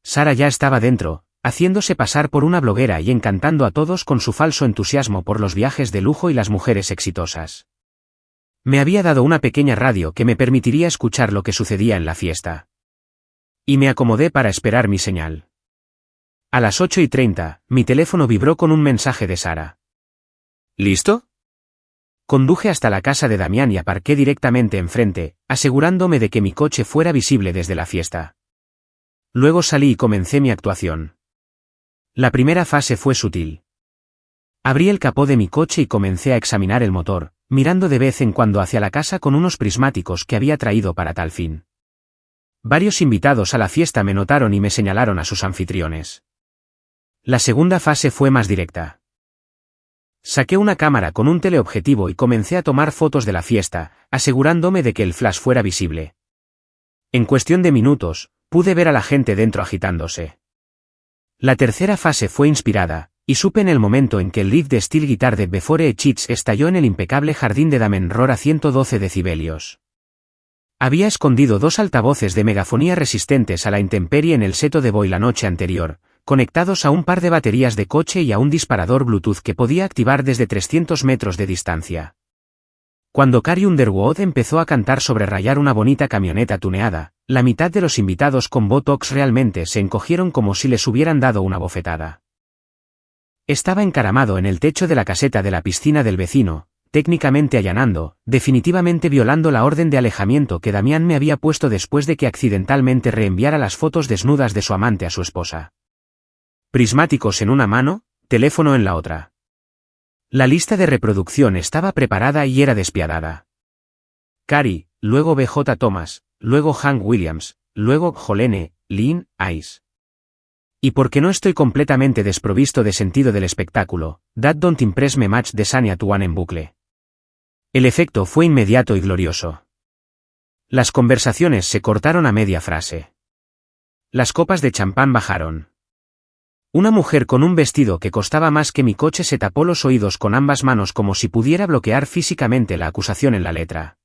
Sara ya estaba dentro, haciéndose pasar por una bloguera y encantando a todos con su falso entusiasmo por los viajes de lujo y las mujeres exitosas. Me había dado una pequeña radio que me permitiría escuchar lo que sucedía en la fiesta. Y me acomodé para esperar mi señal. A las 8:30, mi teléfono vibró con un mensaje de Sara. ¿Listo? Conduje hasta la casa de Damián y aparqué directamente enfrente, asegurándome de que mi coche fuera visible desde la fiesta. Luego salí y comencé mi actuación. La primera fase fue sutil. Abrí el capó de mi coche y comencé a examinar el motor, mirando de vez en cuando hacia la casa con unos prismáticos que había traído para tal fin. Varios invitados a la fiesta me notaron y me señalaron a sus anfitriones. La segunda fase fue más directa. Saqué una cámara con un teleobjetivo y comencé a tomar fotos de la fiesta, asegurándome de que el flash fuera visible. En cuestión de minutos, pude ver a la gente dentro agitándose. La tercera fase fue inspirada, y supe en el momento en que el riff de Steel Guitar de Before Cheats estalló en el impecable jardín de Damen-Rohr a 112 decibelios. Había escondido dos altavoces de megafonía resistentes a la intemperie en el seto de Boy la noche anterior, conectados a un par de baterías de coche y a un disparador Bluetooth que podía activar desde 300 metros de distancia. Cuando Carrie Underwood empezó a cantar sobre rayar una bonita camioneta tuneada, la mitad de los invitados con Botox realmente se encogieron como si les hubieran dado una bofetada. Estaba encaramado en el techo de la caseta de la piscina del vecino, técnicamente allanando, definitivamente violando la orden de alejamiento que Damián me había puesto después de que accidentalmente reenviara las fotos desnudas de su amante a su esposa. Prismáticos en una mano, teléfono en la otra. La lista de reproducción estaba preparada y era despiadada. Carrie, luego B.J. Thomas, luego Hank Williams, luego Jolene, Lynn, Ice. Y porque no estoy completamente desprovisto de sentido del espectáculo, That Don't Impress Me Much de Shania Twain en bucle. El efecto fue inmediato y glorioso. Las conversaciones se cortaron a media frase. Las copas de champán bajaron. Una mujer con un vestido que costaba más que mi coche se tapó los oídos con ambas manos como si pudiera bloquear físicamente la acusación en la letra.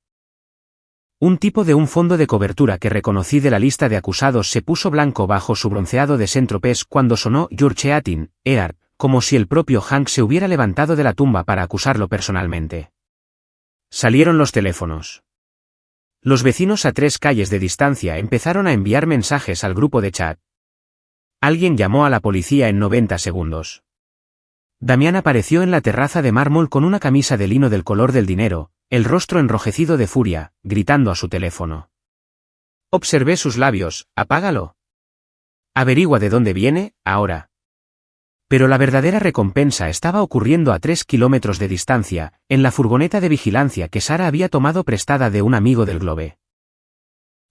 Un tipo de un fondo de cobertura que reconocí de la lista de acusados se puso blanco bajo su bronceado de Saint-Tropez cuando sonó You're Cheating, Earl, como si el propio Hank se hubiera levantado de la tumba para acusarlo personalmente. Salieron los teléfonos. Los vecinos a 3 calles de distancia empezaron a enviar mensajes al grupo de chat. Alguien llamó a la policía en 90 segundos. Damián apareció en la terraza de mármol con una camisa de lino del color del dinero, el rostro enrojecido de furia, gritando a su teléfono. Observé sus labios, apágalo. Averigua de dónde viene, ahora. Pero la verdadera recompensa estaba ocurriendo a 3 kilómetros de distancia, en la furgoneta de vigilancia que Sara había tomado prestada de un amigo del Globe.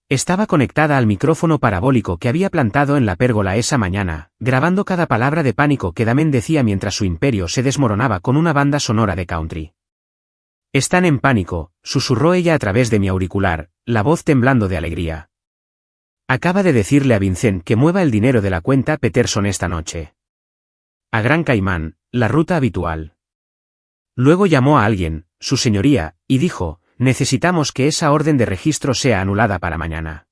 Estaba conectada al micrófono parabólico que había plantado en la pérgola esa mañana, grabando cada palabra de pánico que Damián decía mientras su imperio se desmoronaba con una banda sonora de country. Están en pánico, susurró ella a través de mi auricular, la voz temblando de alegría. Acaba de decirle a Vincent que mueva el dinero de la cuenta Peterson esta noche. A Gran Caimán, la ruta habitual. Luego llamó a alguien, su señoría, y dijo: necesitamos que esa orden de registro sea anulada para mañana.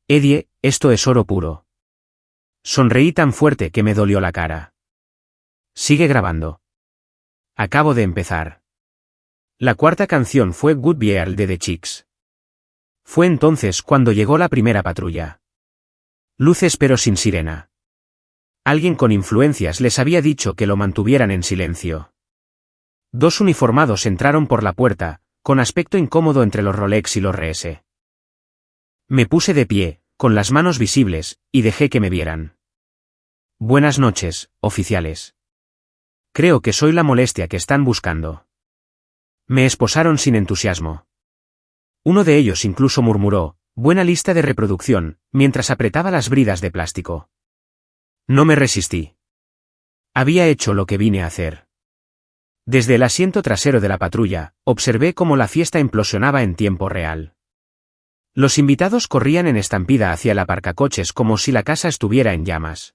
Eddie, esto es oro puro. Sonreí tan fuerte que me dolió la cara. Sigue grabando. Acabo de empezar. La cuarta canción fue Good Girl de The Chicks. Fue entonces cuando llegó la primera patrulla. Luces pero sin sirena. Alguien con influencias les había dicho que lo mantuvieran en silencio. Dos uniformados entraron por la puerta, con aspecto incómodo entre los Rolex y los RS. Me puse de pie, con las manos visibles, y dejé que me vieran. Buenas noches, oficiales. Creo que soy la molestia que están buscando. Me esposaron sin entusiasmo. Uno de ellos incluso murmuró, buena lista de reproducción, mientras apretaba las bridas de plástico. No me resistí. Había hecho lo que vine a hacer. Desde el asiento trasero de la patrulla, observé cómo la fiesta implosionaba en tiempo real. Los invitados corrían en estampida hacia el aparcacoches como si la casa estuviera en llamas.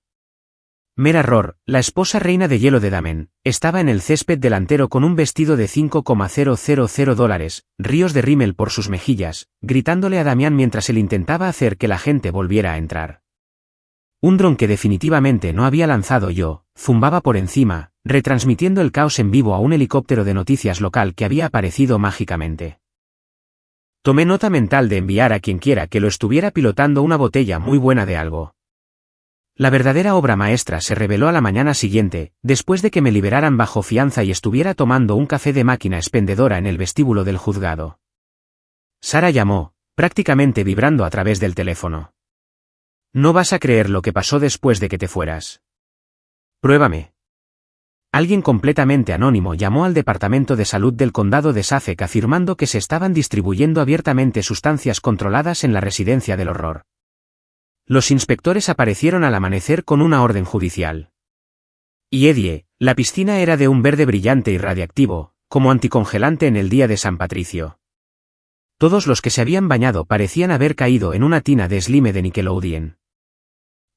Mera Rohr, la esposa reina de hielo de Damen, estaba en el césped delantero con un vestido de $5,000, ríos de rímel por sus mejillas, gritándole a Damián mientras él intentaba hacer que la gente volviera a entrar. Un dron que definitivamente no había lanzado yo, zumbaba por encima, retransmitiendo el caos en vivo a un helicóptero de noticias local que había aparecido mágicamente. Tomé nota mental de enviar a quienquiera que lo estuviera pilotando una botella muy buena de algo. La verdadera obra maestra se reveló a la mañana siguiente, después de que me liberaran bajo fianza y estuviera tomando un café de máquina expendedora en el vestíbulo del juzgado. Sara llamó, prácticamente vibrando a través del teléfono. No vas a creer lo que pasó después de que te fueras. Pruébame. Alguien completamente anónimo llamó al Departamento de Salud del Condado de Suffolk afirmando que se estaban distribuyendo abiertamente sustancias controladas en la residencia del horror. Los inspectores aparecieron al amanecer con una orden judicial. Y Eddie, la piscina era de un verde brillante y radiactivo, como anticongelante en el día de San Patricio. Todos los que se habían bañado parecían haber caído en una tina de slime de Nickelodeon.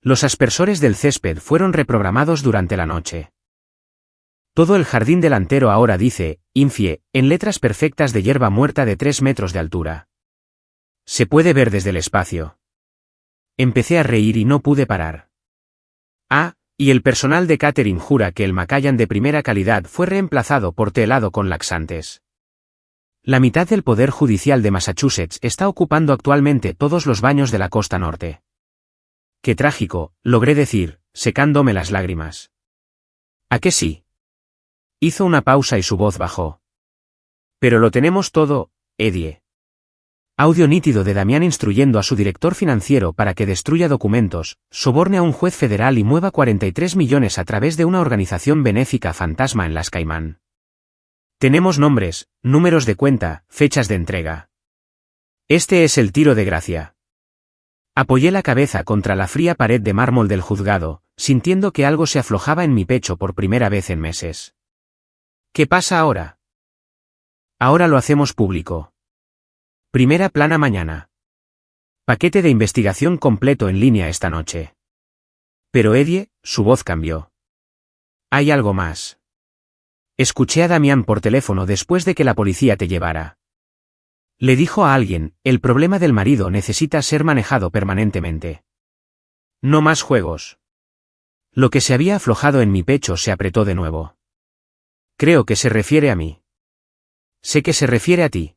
Los aspersores del césped fueron reprogramados durante la noche. Todo el jardín delantero ahora dice, Infie, en letras perfectas de hierba muerta de 3 metros de altura. Se puede ver desde el espacio. Empecé a reír y no pude parar. Ah, y el personal de catering jura que el Macallan de primera calidad fue reemplazado por té helado con laxantes. La mitad del Poder Judicial de Massachusetts está ocupando actualmente todos los baños de la costa norte. Qué trágico, logré decir, secándome las lágrimas. ¿A qué sí? Hizo una pausa y su voz bajó. Pero lo tenemos todo, Eddie. Audio nítido de Damián instruyendo a su director financiero para que destruya documentos, soborne a un juez federal y mueva 43 millones a través de una organización benéfica fantasma en las Caimán. Tenemos nombres, números de cuenta, fechas de entrega. Este es el tiro de gracia. Apoyé la cabeza contra la fría pared de mármol del juzgado, sintiendo que algo se aflojaba en mi pecho por primera vez en meses. ¿Qué pasa ahora? Ahora lo hacemos público. Primera plana mañana. Paquete de investigación completo en línea esta noche. Pero Eddie, su voz cambió. Hay algo más. Escuché a Damián por teléfono después de que la policía te llevara. Le dijo a alguien, el problema del marido necesita ser manejado permanentemente. No más juegos. Lo que se había aflojado en mi pecho se apretó de nuevo. Creo que se refiere a mí. Sé que se refiere a ti.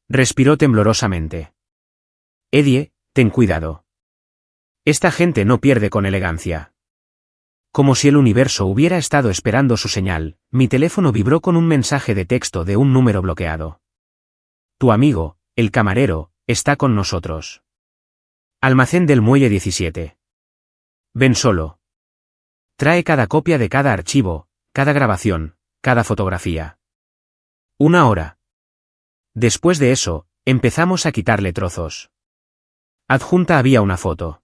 Respiró temblorosamente. Eddie, ten cuidado. Esta gente no pierde con elegancia. Como si el universo hubiera estado esperando su señal, mi teléfono vibró con un mensaje de texto de un número bloqueado. Tu amigo, el camarero, está con nosotros. Almacén del Muelle 17. Ven solo. Trae cada copia de cada archivo, cada grabación, cada fotografía. 1 hora. Después de eso, empezamos a quitarle trozos. Adjunta había una foto.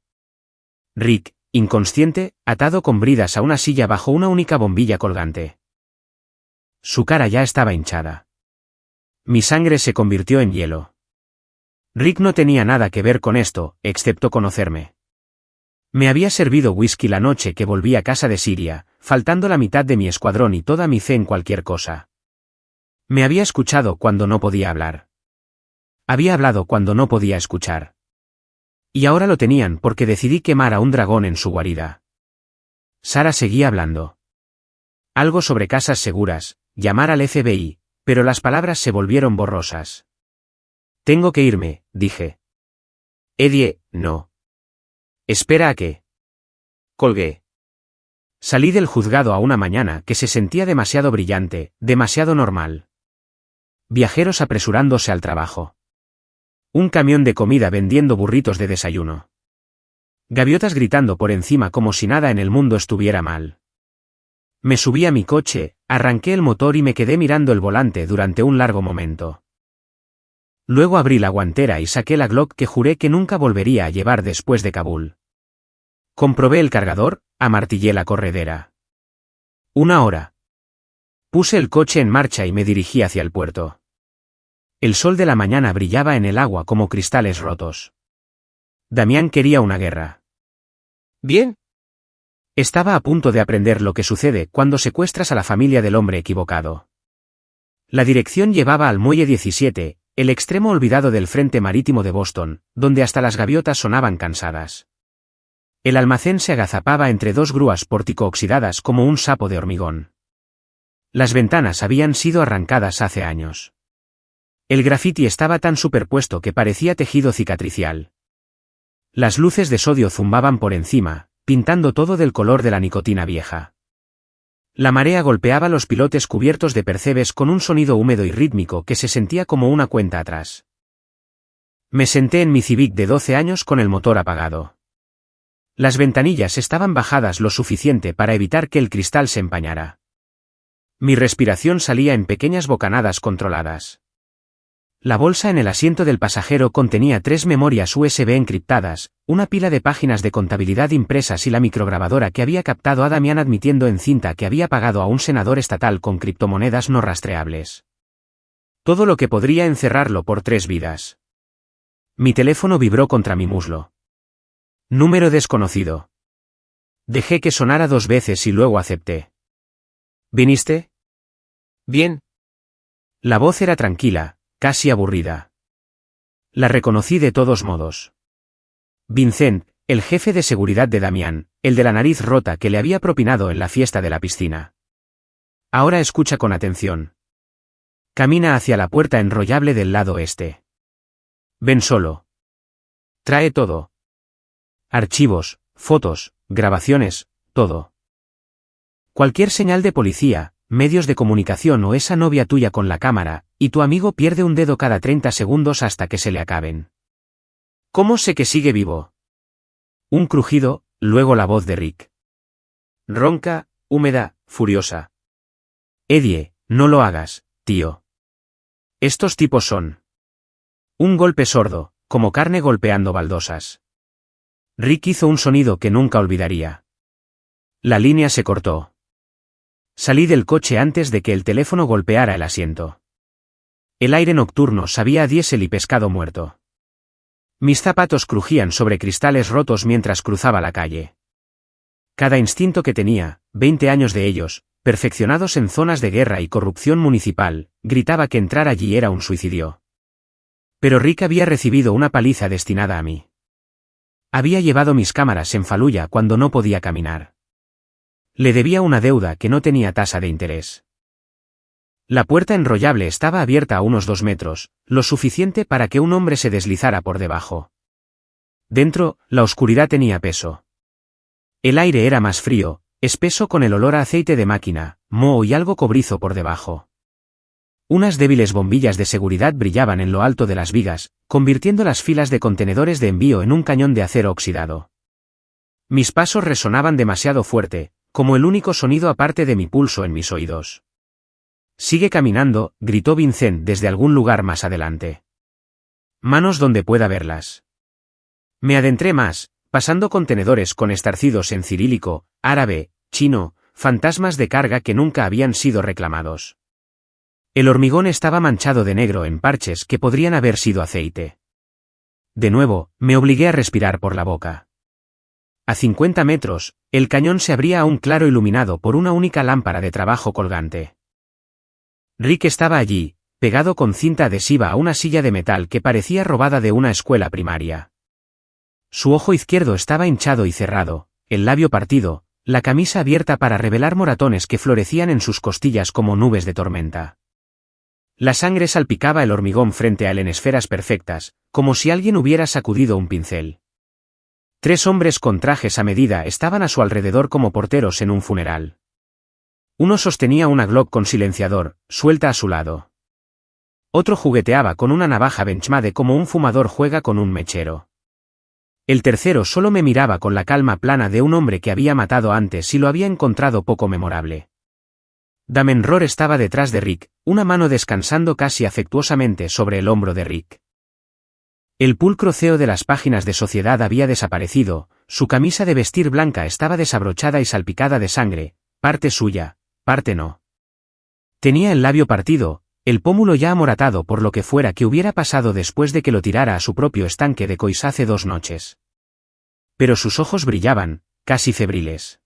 Rick, inconsciente, atado con bridas a una silla bajo una única bombilla colgante. Su cara ya estaba hinchada. Mi sangre se convirtió en hielo. Rick no tenía nada que ver con esto, excepto conocerme. Me había servido whisky la noche que volví a casa de Siria, faltando la mitad de mi escuadrón y toda mi fe en cualquier cosa. Me había escuchado cuando no podía hablar. Había hablado cuando no podía escuchar. Y ahora lo tenían porque decidí quemar a un dragón en su guarida. Sara seguía hablando. Algo sobre casas seguras, llamar al FBI, pero las palabras se volvieron borrosas. Tengo que irme, dije. Eddie, no. Espera a qué. Colgué. Salí del juzgado a una mañana que se sentía demasiado brillante, demasiado normal. Viajeros apresurándose al trabajo. Un camión de comida vendiendo burritos de desayuno. Gaviotas gritando por encima como si nada en el mundo estuviera mal. Me subí a mi coche, arranqué el motor y me quedé mirando el volante durante un largo momento. Luego abrí la guantera y saqué la Glock que juré que nunca volvería a llevar después de Kabul. Comprobé el cargador, amartillé la corredera. 1 hora. Puse el coche en marcha y me dirigí hacia el puerto. El sol de la mañana brillaba en el agua como cristales rotos. Damián quería una guerra. Bien. Estaba a punto de aprender lo que sucede cuando secuestras a la familia del hombre equivocado. La dirección llevaba al muelle 17, el extremo olvidado del frente marítimo de Boston, donde hasta las gaviotas sonaban cansadas. El almacén se agazapaba entre 2 grúas pórtico oxidadas como un sapo de hormigón. Las ventanas habían sido arrancadas hace años. El grafiti estaba tan superpuesto que parecía tejido cicatricial. Las luces de sodio zumbaban por encima, pintando todo del color de la nicotina vieja. La marea golpeaba los pilotes cubiertos de percebes con un sonido húmedo y rítmico que se sentía como una cuenta atrás. Me senté en mi Civic de 12 años con el motor apagado. Las ventanillas estaban bajadas lo suficiente para evitar que el cristal se empañara. Mi respiración salía en pequeñas bocanadas controladas. La bolsa en el asiento del pasajero contenía 3 memorias USB encriptadas, una pila de páginas de contabilidad impresas y la micrograbadora que había captado a Damián admitiendo en cinta que había pagado a un senador estatal con criptomonedas no rastreables. Todo lo que podría encerrarlo por 3 vidas. Mi teléfono vibró contra mi muslo. Número desconocido. Dejé que sonara 2 veces y luego acepté. ¿Viniste? Bien. La voz era tranquila, casi aburrida. La reconocí de todos modos. Vincent, el jefe de seguridad de Damián, el de la nariz rota que le había propinado en la fiesta de la piscina. Ahora escucha con atención. Camina hacia la puerta enrollable del lado este. Ven solo. Trae todo. Archivos, fotos, grabaciones, todo. Cualquier señal de policía, medios de comunicación o esa novia tuya con la cámara, y tu amigo pierde un dedo cada 30 segundos hasta que se le acaben. ¿Cómo sé que sigue vivo? Un crujido, luego la voz de Rick. Ronca, húmeda, furiosa. Eddie, no lo hagas, tío. Estos tipos son. Un golpe sordo, como carne golpeando baldosas. Rick hizo un sonido que nunca olvidaría. La línea se cortó. Salí del coche antes de que el teléfono golpeara el asiento. El aire nocturno sabía a diésel y pescado muerto. Mis zapatos crujían sobre cristales rotos mientras cruzaba la calle. Cada instinto que tenía, 20 años de ellos, perfeccionados en zonas de guerra y corrupción municipal, gritaba que entrar allí era un suicidio. Pero Rick había recibido una paliza destinada a mí. Había llevado mis cámaras en Faluya cuando no podía caminar. Le debía una deuda que no tenía tasa de interés. La puerta enrollable estaba abierta a unos 2 metros, lo suficiente para que un hombre se deslizara por debajo. Dentro, la oscuridad tenía peso. El aire era más frío, espeso con el olor a aceite de máquina, moho y algo cobrizo por debajo. Unas débiles bombillas de seguridad brillaban en lo alto de las vigas, convirtiendo las filas de contenedores de envío en un cañón de acero oxidado. Mis pasos resonaban demasiado fuerte, como el único sonido aparte de mi pulso en mis oídos. Sigue caminando, gritó Vincent desde algún lugar más adelante. Manos donde pueda verlas. Me adentré más, pasando contenedores con estarcidos en cirílico, árabe, chino, fantasmas de carga que nunca habían sido reclamados. El hormigón estaba manchado de negro en parches que podrían haber sido aceite. De nuevo, me obligué a respirar por la boca. A 50 metros, el cañón se abría aún claro iluminado por una única lámpara de trabajo colgante. Rick estaba allí, pegado con cinta adhesiva a una silla de metal que parecía robada de una escuela primaria. Su ojo izquierdo estaba hinchado y cerrado, el labio partido, la camisa abierta para revelar moratones que florecían en sus costillas como nubes de tormenta. La sangre salpicaba el hormigón frente a él en esferas perfectas, como si alguien hubiera sacudido un pincel. 3 hombres con trajes a medida estaban a su alrededor como porteros en un funeral. Uno sostenía una Glock con silenciador, suelta a su lado. Otro jugueteaba con una navaja Benchmade como un fumador juega con un mechero. El tercero solo me miraba con la calma plana de un hombre que había matado antes y lo había encontrado poco memorable. Damen-Ror estaba detrás de Rick, una mano descansando casi afectuosamente sobre el hombro de Rick. El pulcro CEO de las páginas de Sociedad había desaparecido, su camisa de vestir blanca estaba desabrochada y salpicada de sangre, parte suya, parte no. Tenía el labio partido, el pómulo ya amoratado por lo que fuera que hubiera pasado después de que lo tirara a su propio estanque de Cois hace 2 noches. Pero sus ojos brillaban, casi febriles.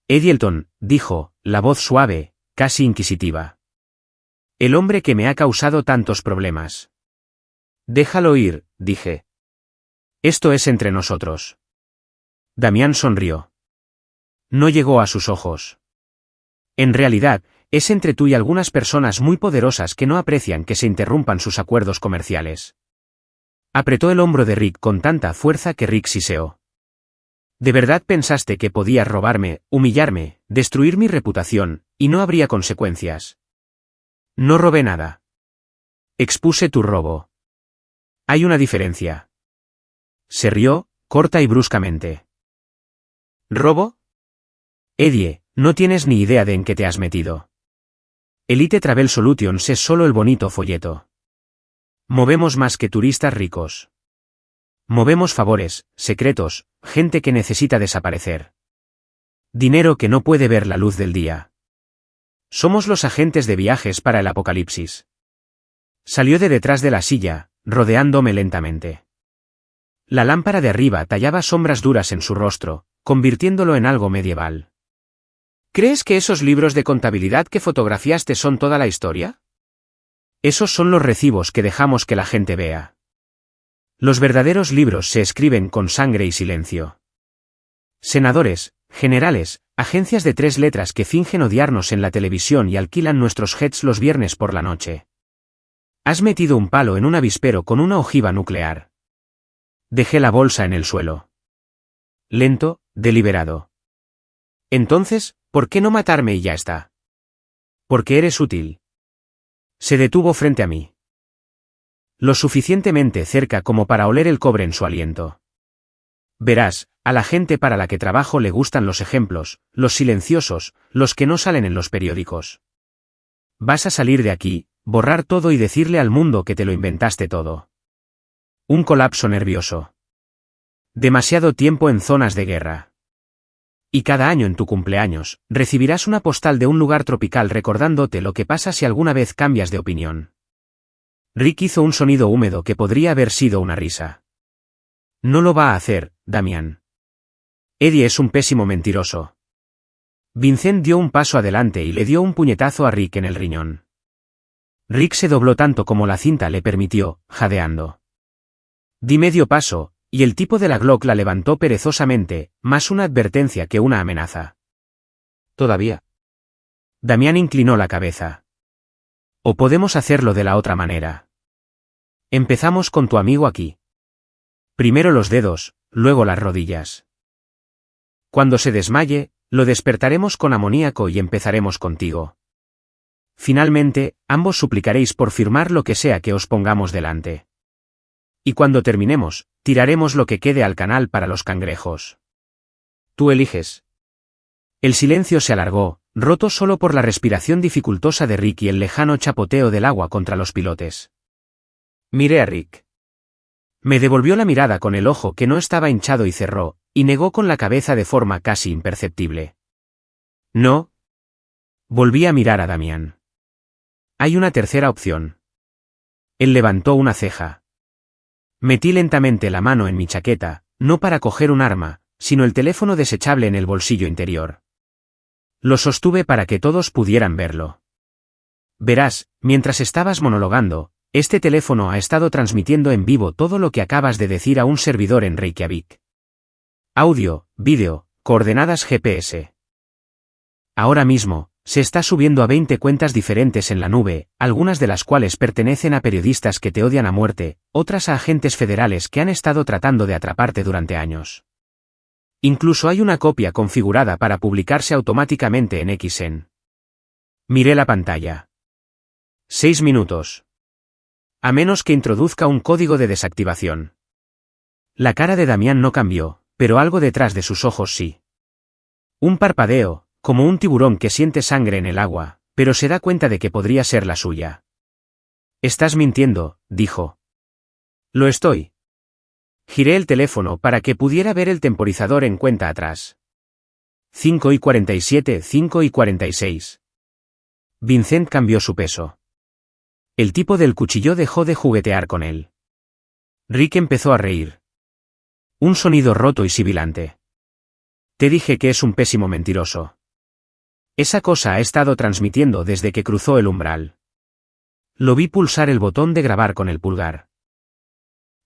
Eddieton, dijo, la voz suave, casi inquisitiva. El hombre que me ha causado tantos problemas. Déjalo ir, dije. Esto es entre nosotros. Damián sonrió. No llegó a sus ojos. En realidad, es entre tú y algunas personas muy poderosas que no aprecian que se interrumpan sus acuerdos comerciales. Apretó el hombro de Rick con tanta fuerza que Rick siseó. ¿De verdad pensaste que podías robarme, humillarme, destruir mi reputación, y no habría consecuencias? No robé nada. Expuse tu robo. Hay una diferencia. Se rió, corta y bruscamente. ¿Robo? Eddie, no tienes ni idea de en qué te has metido. Elite Travel Solutions es solo el bonito folleto. Movemos más que turistas ricos. Movemos favores, secretos, gente que necesita desaparecer. Dinero que no puede ver la luz del día. Somos los agentes de viajes para el apocalipsis. Salió de detrás de la silla, rodeándome lentamente. La lámpara de arriba tallaba sombras duras en su rostro, convirtiéndolo en algo medieval. ¿Crees que esos libros de contabilidad que fotografiaste son toda la historia? Esos son los recibos que dejamos que la gente vea. Los verdaderos libros se escriben con sangre y silencio. Senadores, generales, agencias de 3 letras que fingen odiarnos en la televisión y alquilan nuestros jets los viernes por la noche. Has metido un palo en un avispero con una ojiva nuclear. Dejé la bolsa en el suelo. Lento, deliberado. Entonces, ¿por qué no matarme y ya está? Porque eres útil. Se detuvo frente a mí. Lo suficientemente cerca como para oler el cobre en su aliento. Verás, a la gente para la que trabajo le gustan los ejemplos, los silenciosos, los que no salen en los periódicos. Vas a salir de aquí, borrar todo y decirle al mundo que te lo inventaste todo. Un colapso nervioso. Demasiado tiempo en zonas de guerra. Y cada año en tu cumpleaños, recibirás una postal de un lugar tropical recordándote lo que pasa si alguna vez cambias de opinión. Rick hizo un sonido húmedo que podría haber sido una risa. No lo va a hacer, Damián. Eddie es un pésimo mentiroso. Vincent dio un paso adelante y le dio un puñetazo a Rick en el riñón. Rick se dobló tanto como la cinta le permitió, jadeando. Di medio paso, y el tipo de la Glock la levantó perezosamente, más una advertencia que una amenaza. ¿Todavía? Damián inclinó la cabeza. O podemos hacerlo de la otra manera. Empezamos con tu amigo aquí. Primero los dedos, luego las rodillas. Cuando se desmaye, lo despertaremos con amoníaco y empezaremos contigo. Finalmente, ambos suplicaréis por firmar lo que sea que os pongamos delante. Y cuando terminemos, tiraremos lo que quede al canal para los cangrejos. Tú eliges. El silencio se alargó, roto solo por la respiración dificultosa de Rick y el lejano chapoteo del agua contra los pilotes. Miré a Rick. Me devolvió la mirada con el ojo que no estaba hinchado y cerró, y negó con la cabeza de forma casi imperceptible. No. Volví a mirar a Damián. Hay una tercera opción. Él levantó una ceja. Metí lentamente la mano en mi chaqueta, no para coger un arma, sino el teléfono desechable en el bolsillo interior. Lo sostuve para que todos pudieran verlo. Verás, mientras estabas monologando, este teléfono ha estado transmitiendo en vivo todo lo que acabas de decir a un servidor en Reykjavik. Audio, vídeo, Coordenadas GPS. Ahora mismo, se está subiendo a 20 cuentas diferentes en la nube, algunas de las cuales pertenecen a periodistas que te odian a muerte, otras a agentes federales que han estado tratando de atraparte durante años. Incluso hay una copia configurada para publicarse automáticamente en XN. Miré la pantalla. 6 minutos. A menos que introduzca un código de desactivación. La cara de Damián no cambió, pero algo detrás de sus ojos sí. Un parpadeo, como un tiburón que siente sangre en el agua, pero se da cuenta de que podría ser la suya. «Estás mintiendo», dijo. «Lo estoy». Giré el teléfono para que pudiera ver el temporizador en cuenta atrás. 5:47, 5:46. Vincent cambió su peso. El tipo del cuchillo dejó de juguetear con él. Rick empezó a reír. Un sonido roto y sibilante. «Te dije que es un pésimo mentiroso. Esa cosa ha estado transmitiendo desde que cruzó el umbral». Lo vi pulsar el botón de grabar con el pulgar.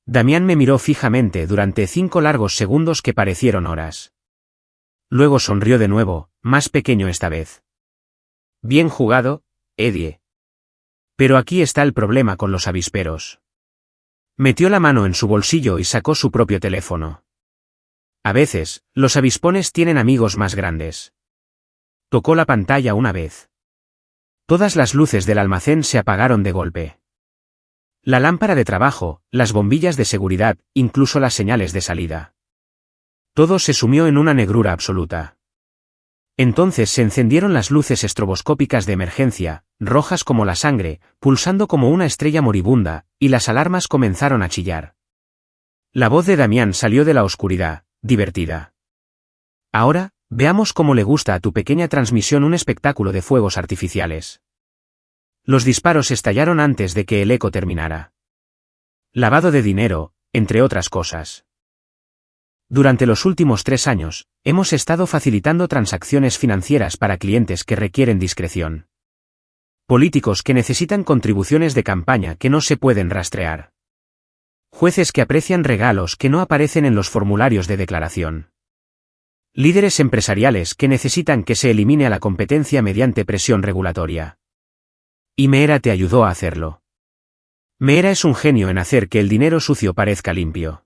Damián me miró fijamente durante 5 largos segundos que parecieron horas. Luego sonrió de nuevo, más pequeño esta vez. «Bien jugado, Eddie. Pero aquí está el problema con los avisperos». Metió la mano en su bolsillo y sacó su propio teléfono. «A veces, los avispones tienen amigos más grandes». Tocó la pantalla una vez. Todas las luces del almacén se apagaron de golpe. La lámpara de trabajo, las bombillas de seguridad, incluso las señales de salida. Todo se sumió en una negrura absoluta. Entonces se encendieron las luces estroboscópicas de emergencia, rojas como la sangre, pulsando como una estrella moribunda, y las alarmas comenzaron a chillar. La voz de Damián salió de la oscuridad, divertida. «Ahora, veamos cómo le gusta a tu pequeña transmisión un espectáculo de fuegos artificiales». Los disparos estallaron antes de que el eco terminara. Lavado de dinero, entre otras cosas. Durante los últimos 3 años, hemos estado facilitando transacciones financieras para clientes que requieren discreción. Políticos que necesitan contribuciones de campaña que no se pueden rastrear. Jueces que aprecian regalos que no aparecen en los formularios de declaración. Líderes empresariales que necesitan que se elimine a la competencia mediante presión regulatoria. Y Meera te ayudó a hacerlo. Meera es un genio en hacer que el dinero sucio parezca limpio.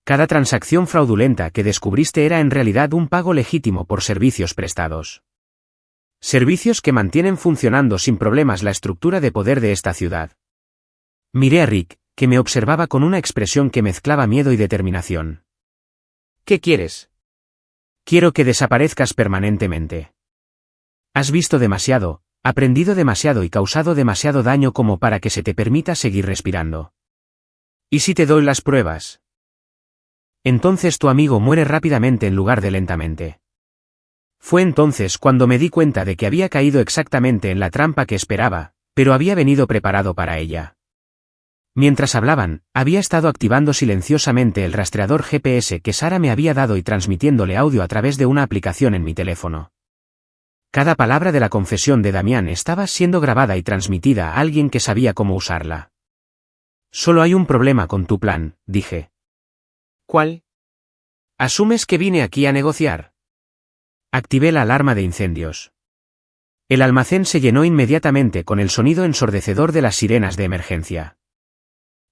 Cada transacción fraudulenta que descubriste era en realidad un pago legítimo por servicios prestados. Servicios que mantienen funcionando sin problemas la estructura de poder de esta ciudad. Miré a Rick, que me observaba con una expresión que mezclaba miedo y determinación. «¿Qué quieres?» «Quiero que desaparezcas permanentemente. Has visto demasiado, aprendido demasiado y causado demasiado daño como para que se te permita seguir respirando. ¿Y si te doy las pruebas?» Entonces tu amigo muere rápidamente en lugar de lentamente. Fue entonces cuando me di cuenta de que había caído exactamente en la trampa que esperaba, pero había venido preparado para ella. Mientras hablaban, había estado activando silenciosamente el rastreador GPS que Sara me había dado y transmitiéndole audio a través de una aplicación en mi teléfono. Cada palabra de la confesión de Damián estaba siendo grabada y transmitida a alguien que sabía cómo usarla. «Solo hay un problema con tu plan», dije. «¿Cuál?» «¿Asumes que vine aquí a negociar?» Activé la alarma de incendios. El almacén se llenó inmediatamente con el sonido ensordecedor de las sirenas de emergencia.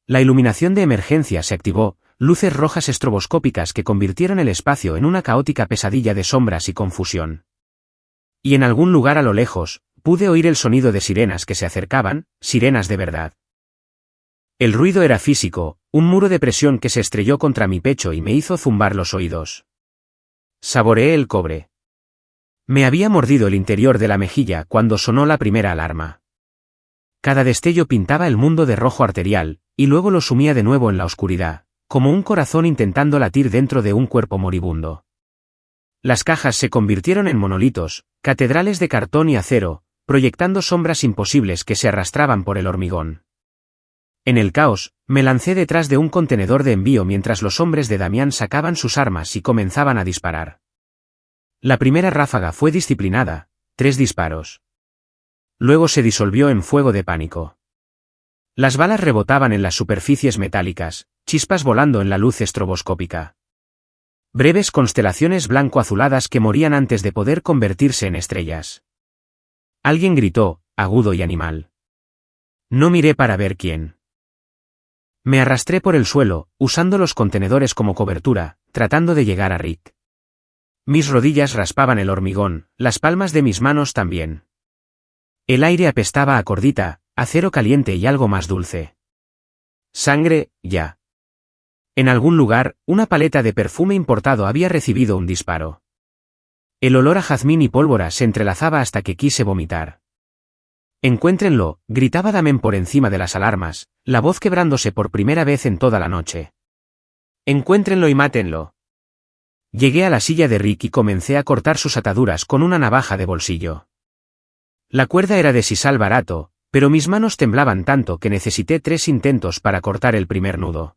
La iluminación de emergencia se activó, luces rojas estroboscópicas que convirtieron el espacio en una caótica pesadilla de sombras y confusión. Y en algún lugar a lo lejos, pude oír el sonido de sirenas que se acercaban, sirenas de verdad. El ruido era físico, un muro de presión que se estrelló contra mi pecho y me hizo zumbar los oídos. Saboreé el cobre. Me había mordido el interior de la mejilla cuando sonó la primera alarma. Cada destello pintaba el mundo de rojo arterial, y luego lo sumía de nuevo en la oscuridad, como un corazón intentando latir dentro de un cuerpo moribundo. Las cajas se convirtieron en monolitos, catedrales de cartón y acero, proyectando sombras imposibles que se arrastraban por el hormigón. En el caos, me lancé detrás de un contenedor de envío mientras los hombres de Damián sacaban sus armas y comenzaban a disparar. La primera ráfaga fue disciplinada, 3 disparos. Luego se disolvió en fuego de pánico. Las balas rebotaban en las superficies metálicas, chispas volando en la luz estroboscópica. Breves constelaciones blanco-azuladas que morían antes de poder convertirse en estrellas. Alguien gritó, agudo y animal. No miré para ver quién. Me arrastré por el suelo, usando los contenedores como cobertura, tratando de llegar a Rick. Mis rodillas raspaban el hormigón, las palmas de mis manos también. El aire apestaba a cordita, acero caliente y algo más dulce. Sangre, ya. En algún lugar, una paleta de perfume importado había recibido un disparo. El olor a jazmín y pólvora se entrelazaba hasta que quise vomitar. Encuéntrenlo, gritaba Damen por encima de las alarmas, la voz quebrándose por primera vez en toda la noche. Encuéntrenlo y mátenlo. Llegué a la silla de Rick y comencé a cortar sus ataduras con una navaja de bolsillo. La cuerda era de sisal barato, pero mis manos temblaban tanto que necesité 3 intentos para cortar el primer nudo.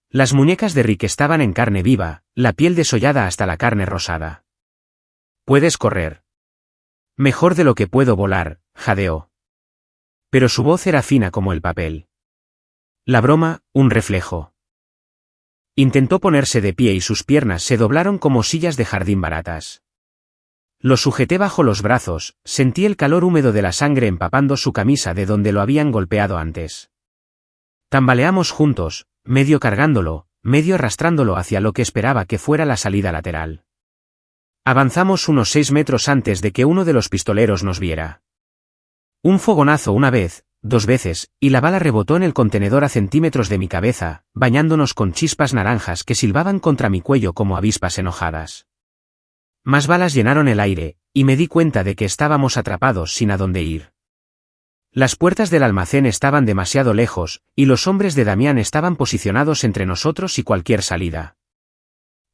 Las muñecas de Rick estaban en carne viva, la piel desollada hasta la carne rosada. Puedes correr. Mejor de lo que puedo volar, jadeó. Pero su voz era fina como el papel. La broma, un reflejo. Intentó ponerse de pie y sus piernas se doblaron como sillas de jardín baratas. Lo sujeté bajo los brazos, sentí el calor húmedo de la sangre empapando su camisa de donde lo habían golpeado antes. Tambaleamos juntos, medio cargándolo, medio arrastrándolo hacia lo que esperaba que fuera la salida lateral. Avanzamos unos 6 metros antes de que uno de los pistoleros nos viera. Un fogonazo una vez, 2 veces, y la bala rebotó en el contenedor a centímetros de mi cabeza, bañándonos con chispas naranjas que silbaban contra mi cuello como avispas enojadas. Más balas llenaron el aire, y me di cuenta de que estábamos atrapados sin a dónde ir. Las puertas del almacén estaban demasiado lejos, y los hombres de Damián estaban posicionados entre nosotros y cualquier salida.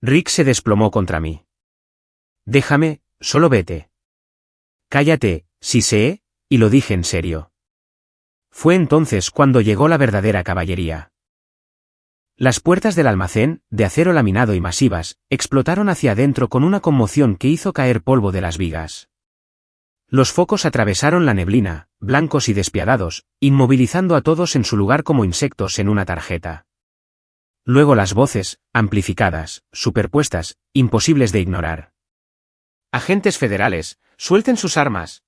Rick se desplomó contra mí. Déjame, solo vete. Cállate, si sé, y lo dije en serio. Fue entonces cuando llegó la verdadera caballería. Las puertas del almacén, de acero laminado y masivas, explotaron hacia adentro con una conmoción que hizo caer polvo de las vigas. Los focos atravesaron la neblina, blancos y despiadados, inmovilizando a todos en su lugar como insectos en una tarjeta. Luego las voces, amplificadas, superpuestas, imposibles de ignorar. Agentes federales, suelten sus armas.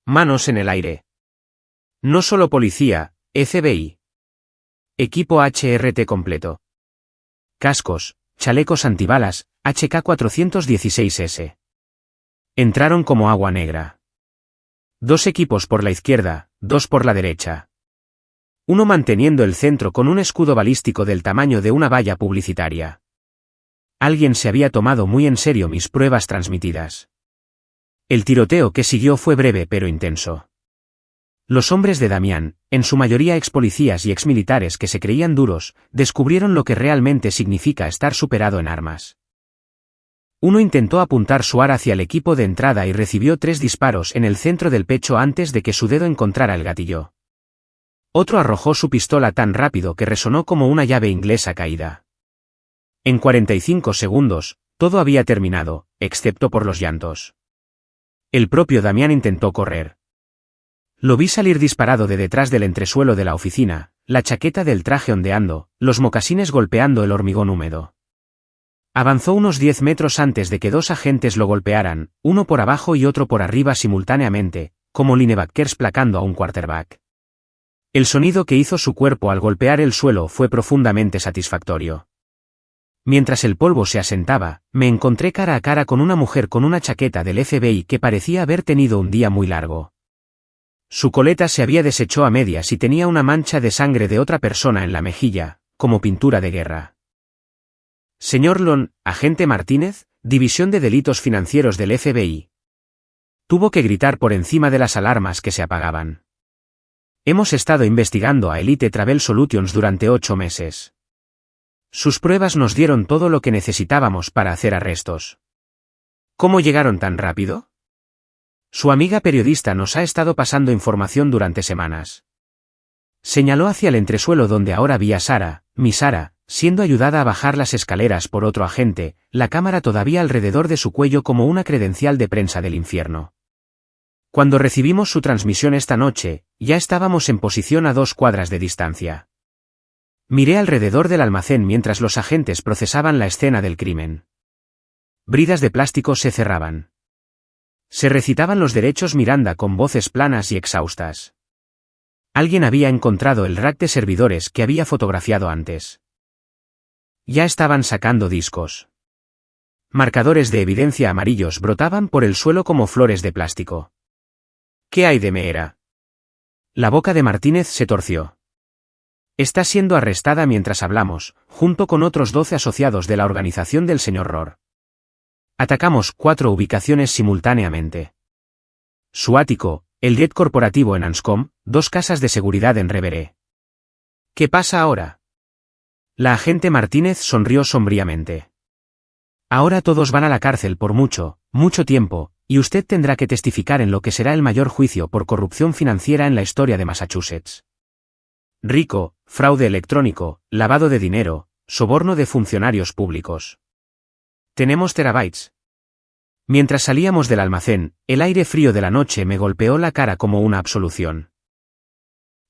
Manos en el aire. No solo policía, FBI. Equipo HRT completo. Cascos, chalecos antibalas, HK-416S. Entraron como agua negra. 2 equipos por la izquierda, 2 por la derecha. Uno manteniendo el centro con un escudo balístico del tamaño de una valla publicitaria. Alguien se había tomado muy en serio mis pruebas transmitidas. El tiroteo que siguió fue breve pero intenso. Los hombres de Damián, en su mayoría expolicías y exmilitares que se creían duros, descubrieron lo que realmente significa estar superado en armas. Uno intentó apuntar su ar hacia el equipo de entrada y recibió 3 disparos en el centro del pecho antes de que su dedo encontrara el gatillo. Otro arrojó su pistola tan rápido que resonó como una llave inglesa caída. En 45 segundos, todo había terminado, excepto por los llantos. El propio Damián intentó correr. Lo vi salir disparado de detrás del entresuelo de la oficina, la chaqueta del traje ondeando, los mocasines golpeando el hormigón húmedo. Avanzó unos 10 metros antes de que 2 agentes lo golpearan, uno por abajo y otro por arriba simultáneamente, como linebackers placando a un quarterback. El sonido que hizo su cuerpo al golpear el suelo fue profundamente satisfactorio. Mientras el polvo se asentaba, me encontré cara a cara con una mujer con una chaqueta del FBI que parecía haber tenido un día muy largo. Su coleta se había deshecho a medias y tenía una mancha de sangre de otra persona en la mejilla, como pintura de guerra. Señor Lon, agente Martínez, División de Delitos Financieros del FBI. Tuvo que gritar por encima de las alarmas que se apagaban. Hemos estado investigando a Elite Travel Solutions durante 8 meses. Sus pruebas nos dieron todo lo que necesitábamos para hacer arrestos. ¿Cómo llegaron tan rápido? Su amiga periodista nos ha estado pasando información durante semanas. Señaló hacia el entresuelo donde ahora vi a Sara, mi Sara, siendo ayudada a bajar las escaleras por otro agente, la cámara todavía alrededor de su cuello como una credencial de prensa del infierno. Cuando recibimos su transmisión esta noche, ya estábamos en posición a 2 cuadras de distancia. Miré alrededor del almacén mientras los agentes procesaban la escena del crimen. Bridas de plástico se cerraban. Se recitaban los derechos Miranda con voces planas y exhaustas. Alguien había encontrado el rack de servidores que había fotografiado antes. Ya estaban sacando discos. Marcadores de evidencia amarillos brotaban por el suelo como flores de plástico. ¿Qué hay de Meera? La boca de Martínez se torció. Está siendo arrestada mientras hablamos, junto con otros 12 asociados de la organización del Sr. Rohr. Atacamos 4 ubicaciones simultáneamente. Su ático, el jet corporativo en Anscombe, 2 casas de seguridad en Reveré. ¿Qué pasa ahora? La agente Martínez sonrió sombríamente. Ahora todos van a la cárcel por mucho, mucho tiempo, y usted tendrá que testificar en lo que será el mayor juicio por corrupción financiera en la historia de Massachusetts. Rico, fraude electrónico, lavado de dinero, soborno de funcionarios públicos. Tenemos terabytes. Mientras salíamos del almacén, el aire frío de la noche me golpeó la cara como una absolución.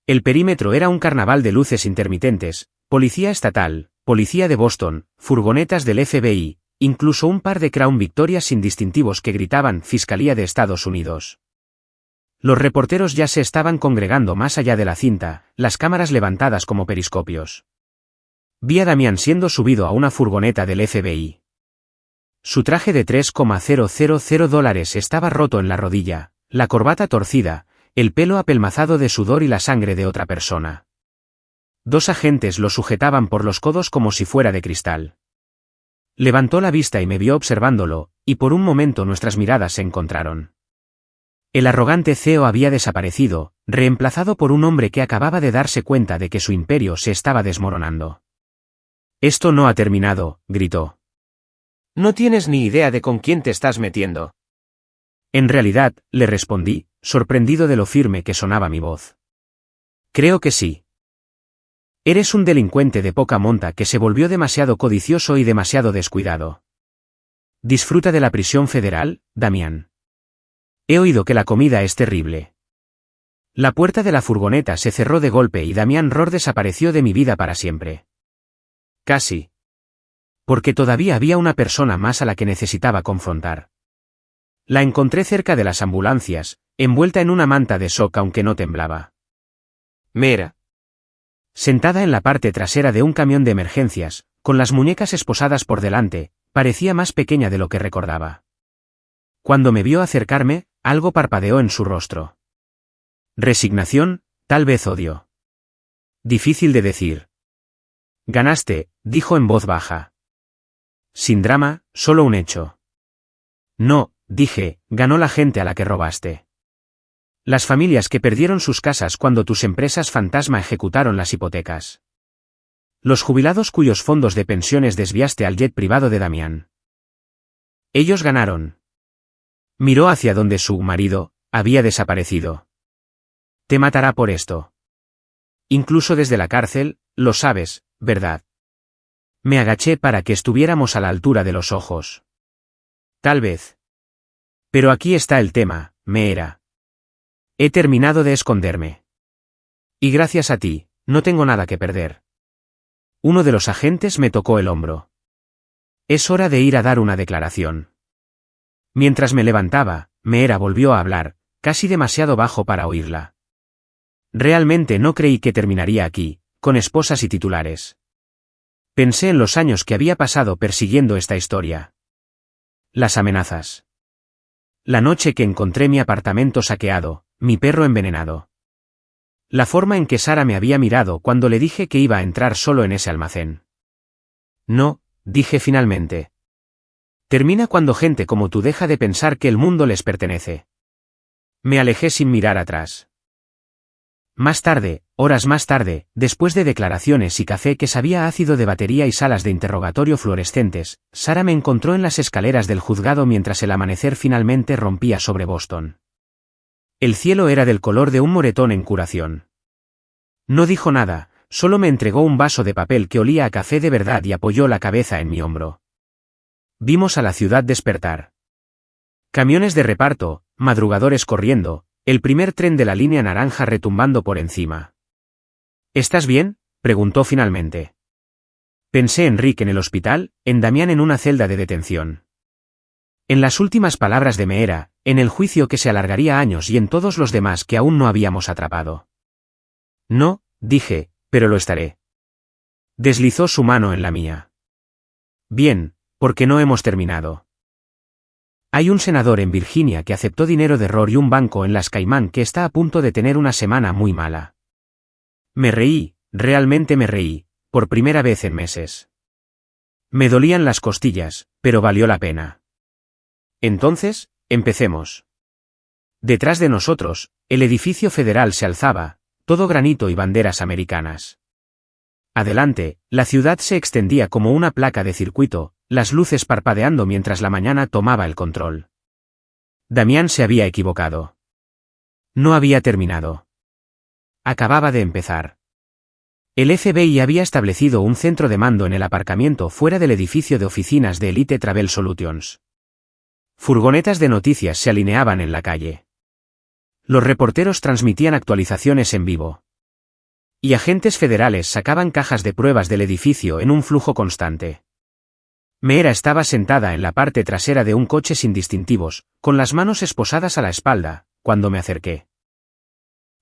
El perímetro era un carnaval de luces intermitentes, policía estatal, policía de Boston, furgonetas del FBI, incluso un par de Crown Victorias sin distintivos que gritaban Fiscalía de Estados Unidos. Los reporteros ya se estaban congregando más allá de la cinta, las cámaras levantadas como periscopios. Vi a Damián siendo subido a una furgoneta del FBI. Su traje de $3,000 estaba roto en la rodilla, la corbata torcida, el pelo apelmazado de sudor y la sangre de otra persona. 2 agentes lo sujetaban por los codos como si fuera de cristal. Levantó la vista y me vio observándolo, y por un momento nuestras miradas se encontraron. El arrogante CEO había desaparecido, reemplazado por un hombre que acababa de darse cuenta de que su imperio se estaba desmoronando. «Esto no ha terminado», gritó. «No tienes ni idea de con quién te estás metiendo». En realidad, le respondí, sorprendido de lo firme que sonaba mi voz. «Creo que sí. Eres un delincuente de poca monta que se volvió demasiado codicioso y demasiado descuidado. Disfruta de la prisión federal, Damián. He oído que la comida es terrible». La puerta de la furgoneta se cerró de golpe y Damián Rohr desapareció de mi vida para siempre. Casi. Porque todavía había una persona más a la que necesitaba confrontar. La encontré cerca de las ambulancias, envuelta en una manta de shock aunque no temblaba. Meera. Sentada en la parte trasera de un camión de emergencias, con las muñecas esposadas por delante, parecía más pequeña de lo que recordaba. Cuando me vio acercarme, algo parpadeó en su rostro. Resignación, tal vez odio. Difícil de decir. Ganaste, dijo en voz baja. Sin drama, solo un hecho. No, dije, ganó la gente a la que robaste. Las familias que perdieron sus casas cuando tus empresas fantasma ejecutaron las hipotecas. Los jubilados cuyos fondos de pensiones desviaste al jet privado de Damián. Ellos ganaron. Miró hacia donde su marido había desaparecido. Te matará por esto. Incluso desde la cárcel, lo sabes, ¿verdad? Me agaché para que estuviéramos a la altura de los ojos. Tal vez. Pero aquí está el tema, Meera. He terminado de esconderme. Y gracias a ti, no tengo nada que perder. Uno de los agentes me tocó el hombro. Es hora de ir a dar una declaración. Mientras me levantaba, Meera volvió a hablar, casi demasiado bajo para oírla. Realmente no creí que terminaría aquí, con esposas y titulares. Pensé en los años que había pasado persiguiendo esta historia. Las amenazas. La noche que encontré mi apartamento saqueado, mi perro envenenado. La forma en que Sara me había mirado cuando le dije que iba a entrar solo en ese almacén. No, dije finalmente. Termina cuando gente como tú deja de pensar que el mundo les pertenece. Me alejé sin mirar atrás. Más tarde, horas más tarde, después de declaraciones y café que sabía ácido de batería y salas de interrogatorio fluorescentes, Sara me encontró en las escaleras del juzgado mientras el amanecer finalmente rompía sobre Boston. El cielo era del color de un moretón en curación. No dijo nada, solo me entregó un vaso de papel que olía a café de verdad y apoyó la cabeza en mi hombro. Vimos a la ciudad despertar. Camiones de reparto, madrugadores corriendo, el primer tren de la línea naranja retumbando por encima. ¿Estás bien?, preguntó finalmente. Pensé en Rick en el hospital, en Damián en una celda de detención. En las últimas palabras de Meera, en el juicio que se alargaría años y en todos los demás que aún no habíamos atrapado. No, dije, pero lo estaré. Deslizó su mano en la mía. Bien, porque no hemos terminado. Hay un senador en Virginia que aceptó dinero de Rory y un banco en las Caimán que está a punto de tener una semana muy mala. Me reí, realmente me reí, por primera vez en meses. Me dolían las costillas, pero valió la pena. Entonces, empecemos. Detrás de nosotros, el edificio federal se alzaba, todo granito y banderas americanas. Adelante, la ciudad se extendía como una placa de circuito, las luces parpadeando mientras la mañana tomaba el control. Damián se había equivocado. No había terminado. Acababa de empezar. El FBI había establecido un centro de mando en el aparcamiento fuera del edificio de oficinas de Elite Travel Solutions. Furgonetas de noticias se alineaban en la calle. Los reporteros transmitían actualizaciones en vivo. Y agentes federales sacaban cajas de pruebas del edificio en un flujo constante. Meera estaba sentada en la parte trasera de un coche sin distintivos, con las manos esposadas a la espalda, cuando me acerqué.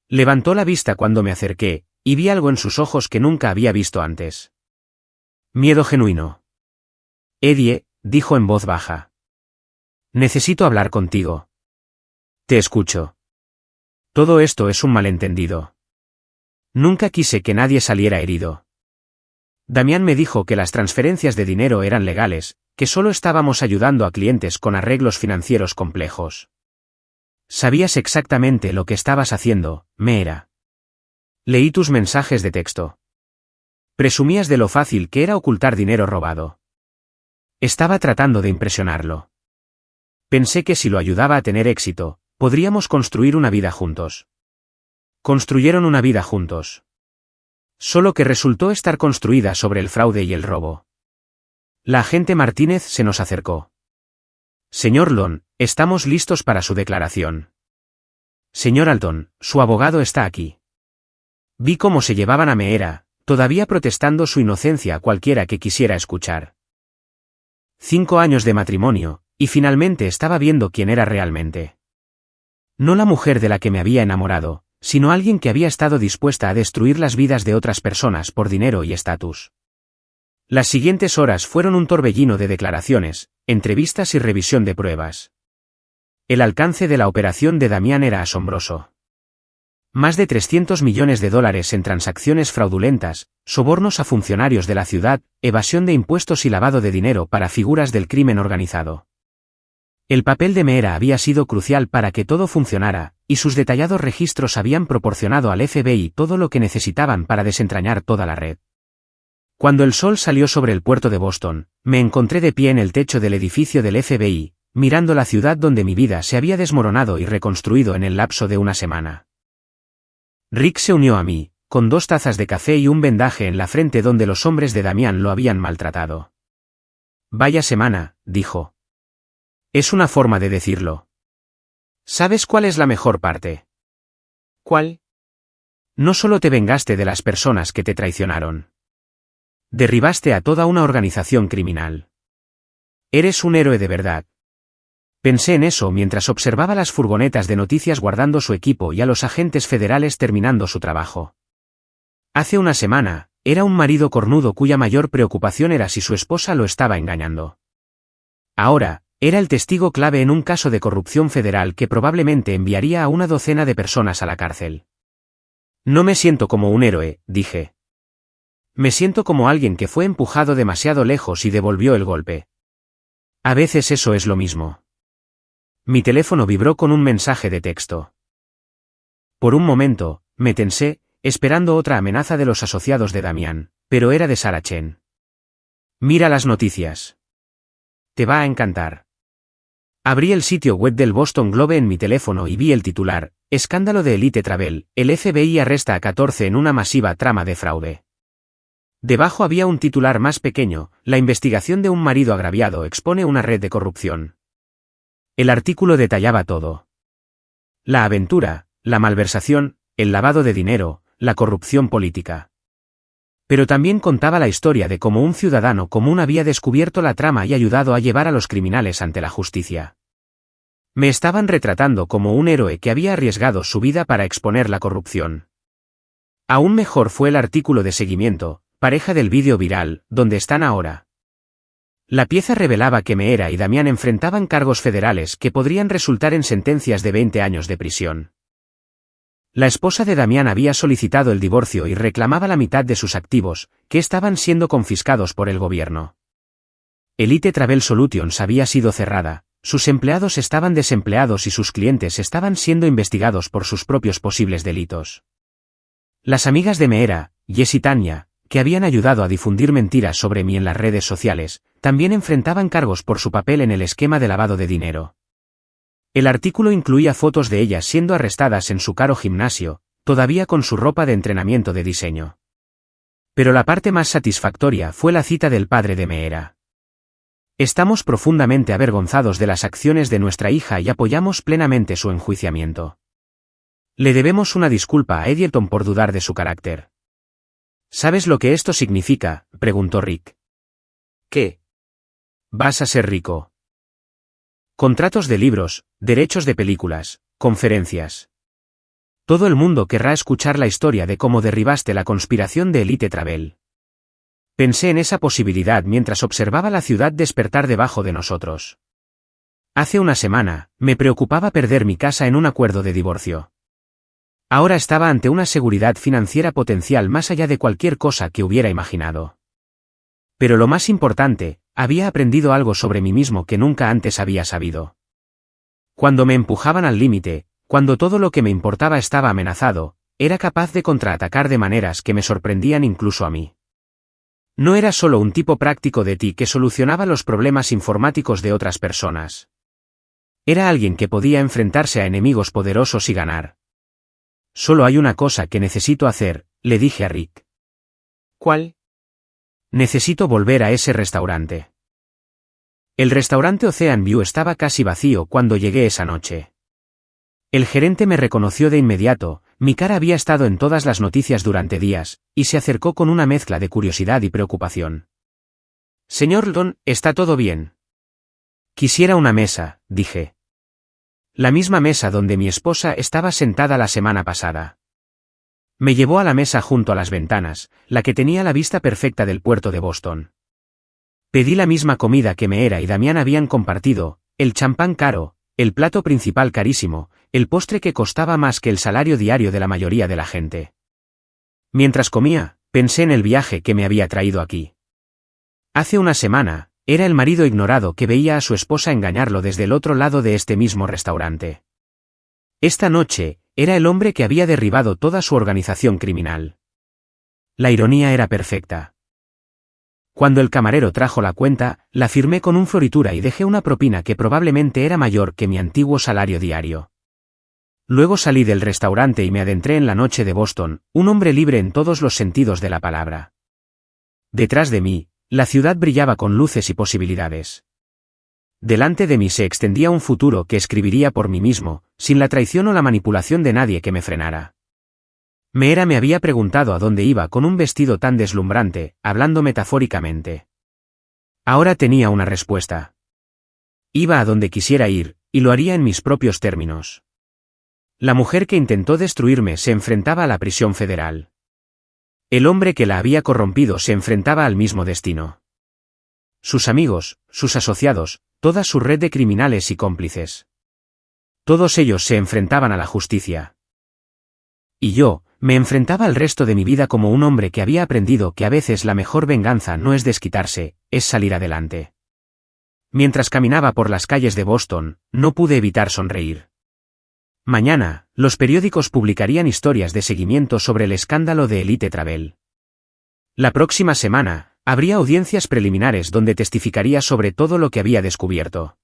Levantó la vista cuando me acerqué, y vi algo en sus ojos que nunca había visto antes. Miedo genuino. Eddie, dijo en voz baja. Necesito hablar contigo. Te escucho. Todo esto es un malentendido. Nunca quise que nadie saliera herido. Damián me dijo que las transferencias de dinero eran legales, que solo estábamos ayudando a clientes con arreglos financieros complejos. Sabías exactamente lo que estabas haciendo, Meera. Leí tus mensajes de texto. Presumías de lo fácil que era ocultar dinero robado. Estaba tratando de impresionarlo. Pensé que si lo ayudaba a tener éxito, podríamos construir una vida juntos. Construyeron una vida juntos. Solo que resultó estar construida sobre el fraude y el robo. La agente Martínez se nos acercó. Señor Long, estamos listos para su declaración. Señor Alton, su abogado está aquí. Vi cómo se llevaban a Meera, todavía protestando su inocencia a cualquiera que quisiera escuchar. 5 años de matrimonio, y finalmente estaba viendo quién era realmente. No la mujer de la que me había enamorado, sino alguien que había estado dispuesta a destruir las vidas de otras personas por dinero y estatus. Las siguientes horas fueron un torbellino de declaraciones, entrevistas y revisión de pruebas. El alcance de la operación de Damián era asombroso. Más de $300 millones en transacciones fraudulentas, sobornos a funcionarios de la ciudad, evasión de impuestos y lavado de dinero para figuras del crimen organizado. El papel de Meera había sido crucial para que todo funcionara, y sus detallados registros habían proporcionado al FBI todo lo que necesitaban para desentrañar toda la red. Cuando el sol salió sobre el puerto de Boston, me encontré de pie en el techo del edificio del FBI, mirando la ciudad donde mi vida se había desmoronado y reconstruido en el lapso de una semana. Rick se unió a mí, con 2 tazas de café y un vendaje en la frente donde los hombres de Damián lo habían maltratado. Vaya semana, dijo. Es una forma de decirlo. ¿Sabes cuál es la mejor parte? ¿Cuál? No solo te vengaste de las personas que te traicionaron. Derribaste a toda una organización criminal. Eres un héroe de verdad. Pensé en eso mientras observaba las furgonetas de noticias guardando su equipo y a los agentes federales terminando su trabajo. Hace una semana, era un marido cornudo cuya mayor preocupación era si su esposa lo estaba engañando. Ahora, era el testigo clave en un caso de corrupción federal que probablemente enviaría a una docena de personas a la cárcel. No me siento como un héroe, dije. Me siento como alguien que fue empujado demasiado lejos y devolvió el golpe. A veces eso es lo mismo. Mi teléfono vibró con un mensaje de texto. Por un momento, me tensé, esperando otra amenaza de los asociados de Damián, pero era de Sarah Chen. Mira las noticias. Te va a encantar. Abrí el sitio web del Boston Globe en mi teléfono y vi el titular, Escándalo de Elite Travel, el FBI arresta a 14 en una masiva trama de fraude. Debajo había un titular más pequeño, la investigación de un marido agraviado expone una red de corrupción. El artículo detallaba todo. La aventura, la malversación, el lavado de dinero, la corrupción política. Pero también contaba la historia de cómo un ciudadano común había descubierto la trama y ayudado a llevar a los criminales ante la justicia. Me estaban retratando como un héroe que había arriesgado su vida para exponer la corrupción. Aún mejor fue el artículo de seguimiento, pareja del vídeo viral, donde están ahora. La pieza revelaba que Meera y Damián enfrentaban cargos federales que podrían resultar en sentencias de 20 años de prisión. La esposa de Damián había solicitado el divorcio y reclamaba la mitad de sus activos, que estaban siendo confiscados por el gobierno. Elite Travel Solutions había sido cerrada, sus empleados estaban desempleados y sus clientes estaban siendo investigados por sus propios posibles delitos. Las amigas de Meera, Jess y Tanya, que habían ayudado a difundir mentiras sobre mí en las redes sociales, también enfrentaban cargos por su papel en el esquema de lavado de dinero. El artículo incluía fotos de ellas siendo arrestadas en su caro gimnasio, todavía con su ropa de entrenamiento de diseño. Pero la parte más satisfactoria fue la cita del padre de Meera. Estamos profundamente avergonzados de las acciones de nuestra hija y apoyamos plenamente su enjuiciamiento. Le debemos una disculpa a Eddieton por dudar de su carácter. ¿Sabes lo que esto significa?, preguntó Rick. ¿Qué? Vas a ser rico. Contratos de libros, derechos de películas, conferencias. Todo el mundo querrá escuchar la historia de cómo derribaste la conspiración de Elite Travel. Pensé en esa posibilidad mientras observaba la ciudad despertar debajo de nosotros. Hace una semana, me preocupaba perder mi casa en un acuerdo de divorcio. Ahora estaba ante una seguridad financiera potencial más allá de cualquier cosa que hubiera imaginado. Pero lo más importante, había aprendido algo sobre mí mismo que nunca antes había sabido. Cuando me empujaban al límite, cuando todo lo que me importaba estaba amenazado, era capaz de contraatacar de maneras que me sorprendían incluso a mí. No era solo un tipo práctico de ti que solucionaba los problemas informáticos de otras personas. Era alguien que podía enfrentarse a enemigos poderosos y ganar. Solo hay una cosa que necesito hacer, le dije a Rick. ¿Cuál? Necesito volver a ese restaurante. El restaurante Ocean View estaba casi vacío cuando llegué esa noche. El gerente me reconoció de inmediato, mi cara había estado en todas las noticias durante días, y se acercó con una mezcla de curiosidad y preocupación. Señor Ldon, ¿está todo bien? Quisiera una mesa, dije. La misma mesa donde mi esposa estaba sentada la semana pasada. Me llevó a la mesa junto a las ventanas, la que tenía la vista perfecta del puerto de Boston. Pedí la misma comida que Meera y Damián habían compartido, el champán caro, el plato principal carísimo, el postre que costaba más que el salario diario de la mayoría de la gente. Mientras comía, pensé en el viaje que me había traído aquí. Hace una semana, era el marido ignorado que veía a su esposa engañarlo desde el otro lado de este mismo restaurante. Esta noche, era el hombre que había derribado toda su organización criminal. La ironía era perfecta. Cuando el camarero trajo la cuenta, la firmé con un floritura y dejé una propina que probablemente era mayor que mi antiguo salario diario. Luego salí del restaurante y me adentré en la noche de Boston, un hombre libre en todos los sentidos de la palabra. Detrás de mí, la ciudad brillaba con luces y posibilidades. Delante de mí se extendía un futuro que escribiría por mí mismo, sin la traición o la manipulación de nadie que me frenara. Meera me había preguntado a dónde iba con un vestido tan deslumbrante, hablando metafóricamente. Ahora tenía una respuesta. Iba a donde quisiera ir, y lo haría en mis propios términos. La mujer que intentó destruirme se enfrentaba a la prisión federal. El hombre que la había corrompido se enfrentaba al mismo destino. Sus amigos, sus asociados, toda su red de criminales y cómplices. Todos ellos se enfrentaban a la justicia. Y yo, me enfrentaba al resto de mi vida como un hombre que había aprendido que a veces la mejor venganza no es desquitarse, es salir adelante. Mientras caminaba por las calles de Boston, no pude evitar sonreír. Mañana, los periódicos publicarían historias de seguimiento sobre el escándalo de Elite Travel. La próxima semana, habría audiencias preliminares donde testificaría sobre todo lo que había descubierto.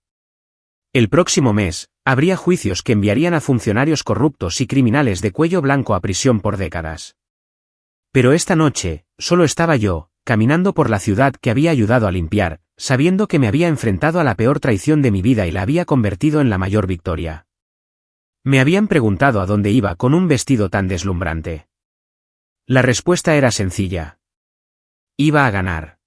El próximo mes, habría juicios que enviarían a funcionarios corruptos y criminales de cuello blanco a prisión por décadas. Pero esta noche, solo estaba yo, caminando por la ciudad que había ayudado a limpiar, sabiendo que me había enfrentado a la peor traición de mi vida y la había convertido en la mayor victoria. Me habían preguntado a dónde iba con un vestido tan deslumbrante. La respuesta era sencilla. Iba a ganar.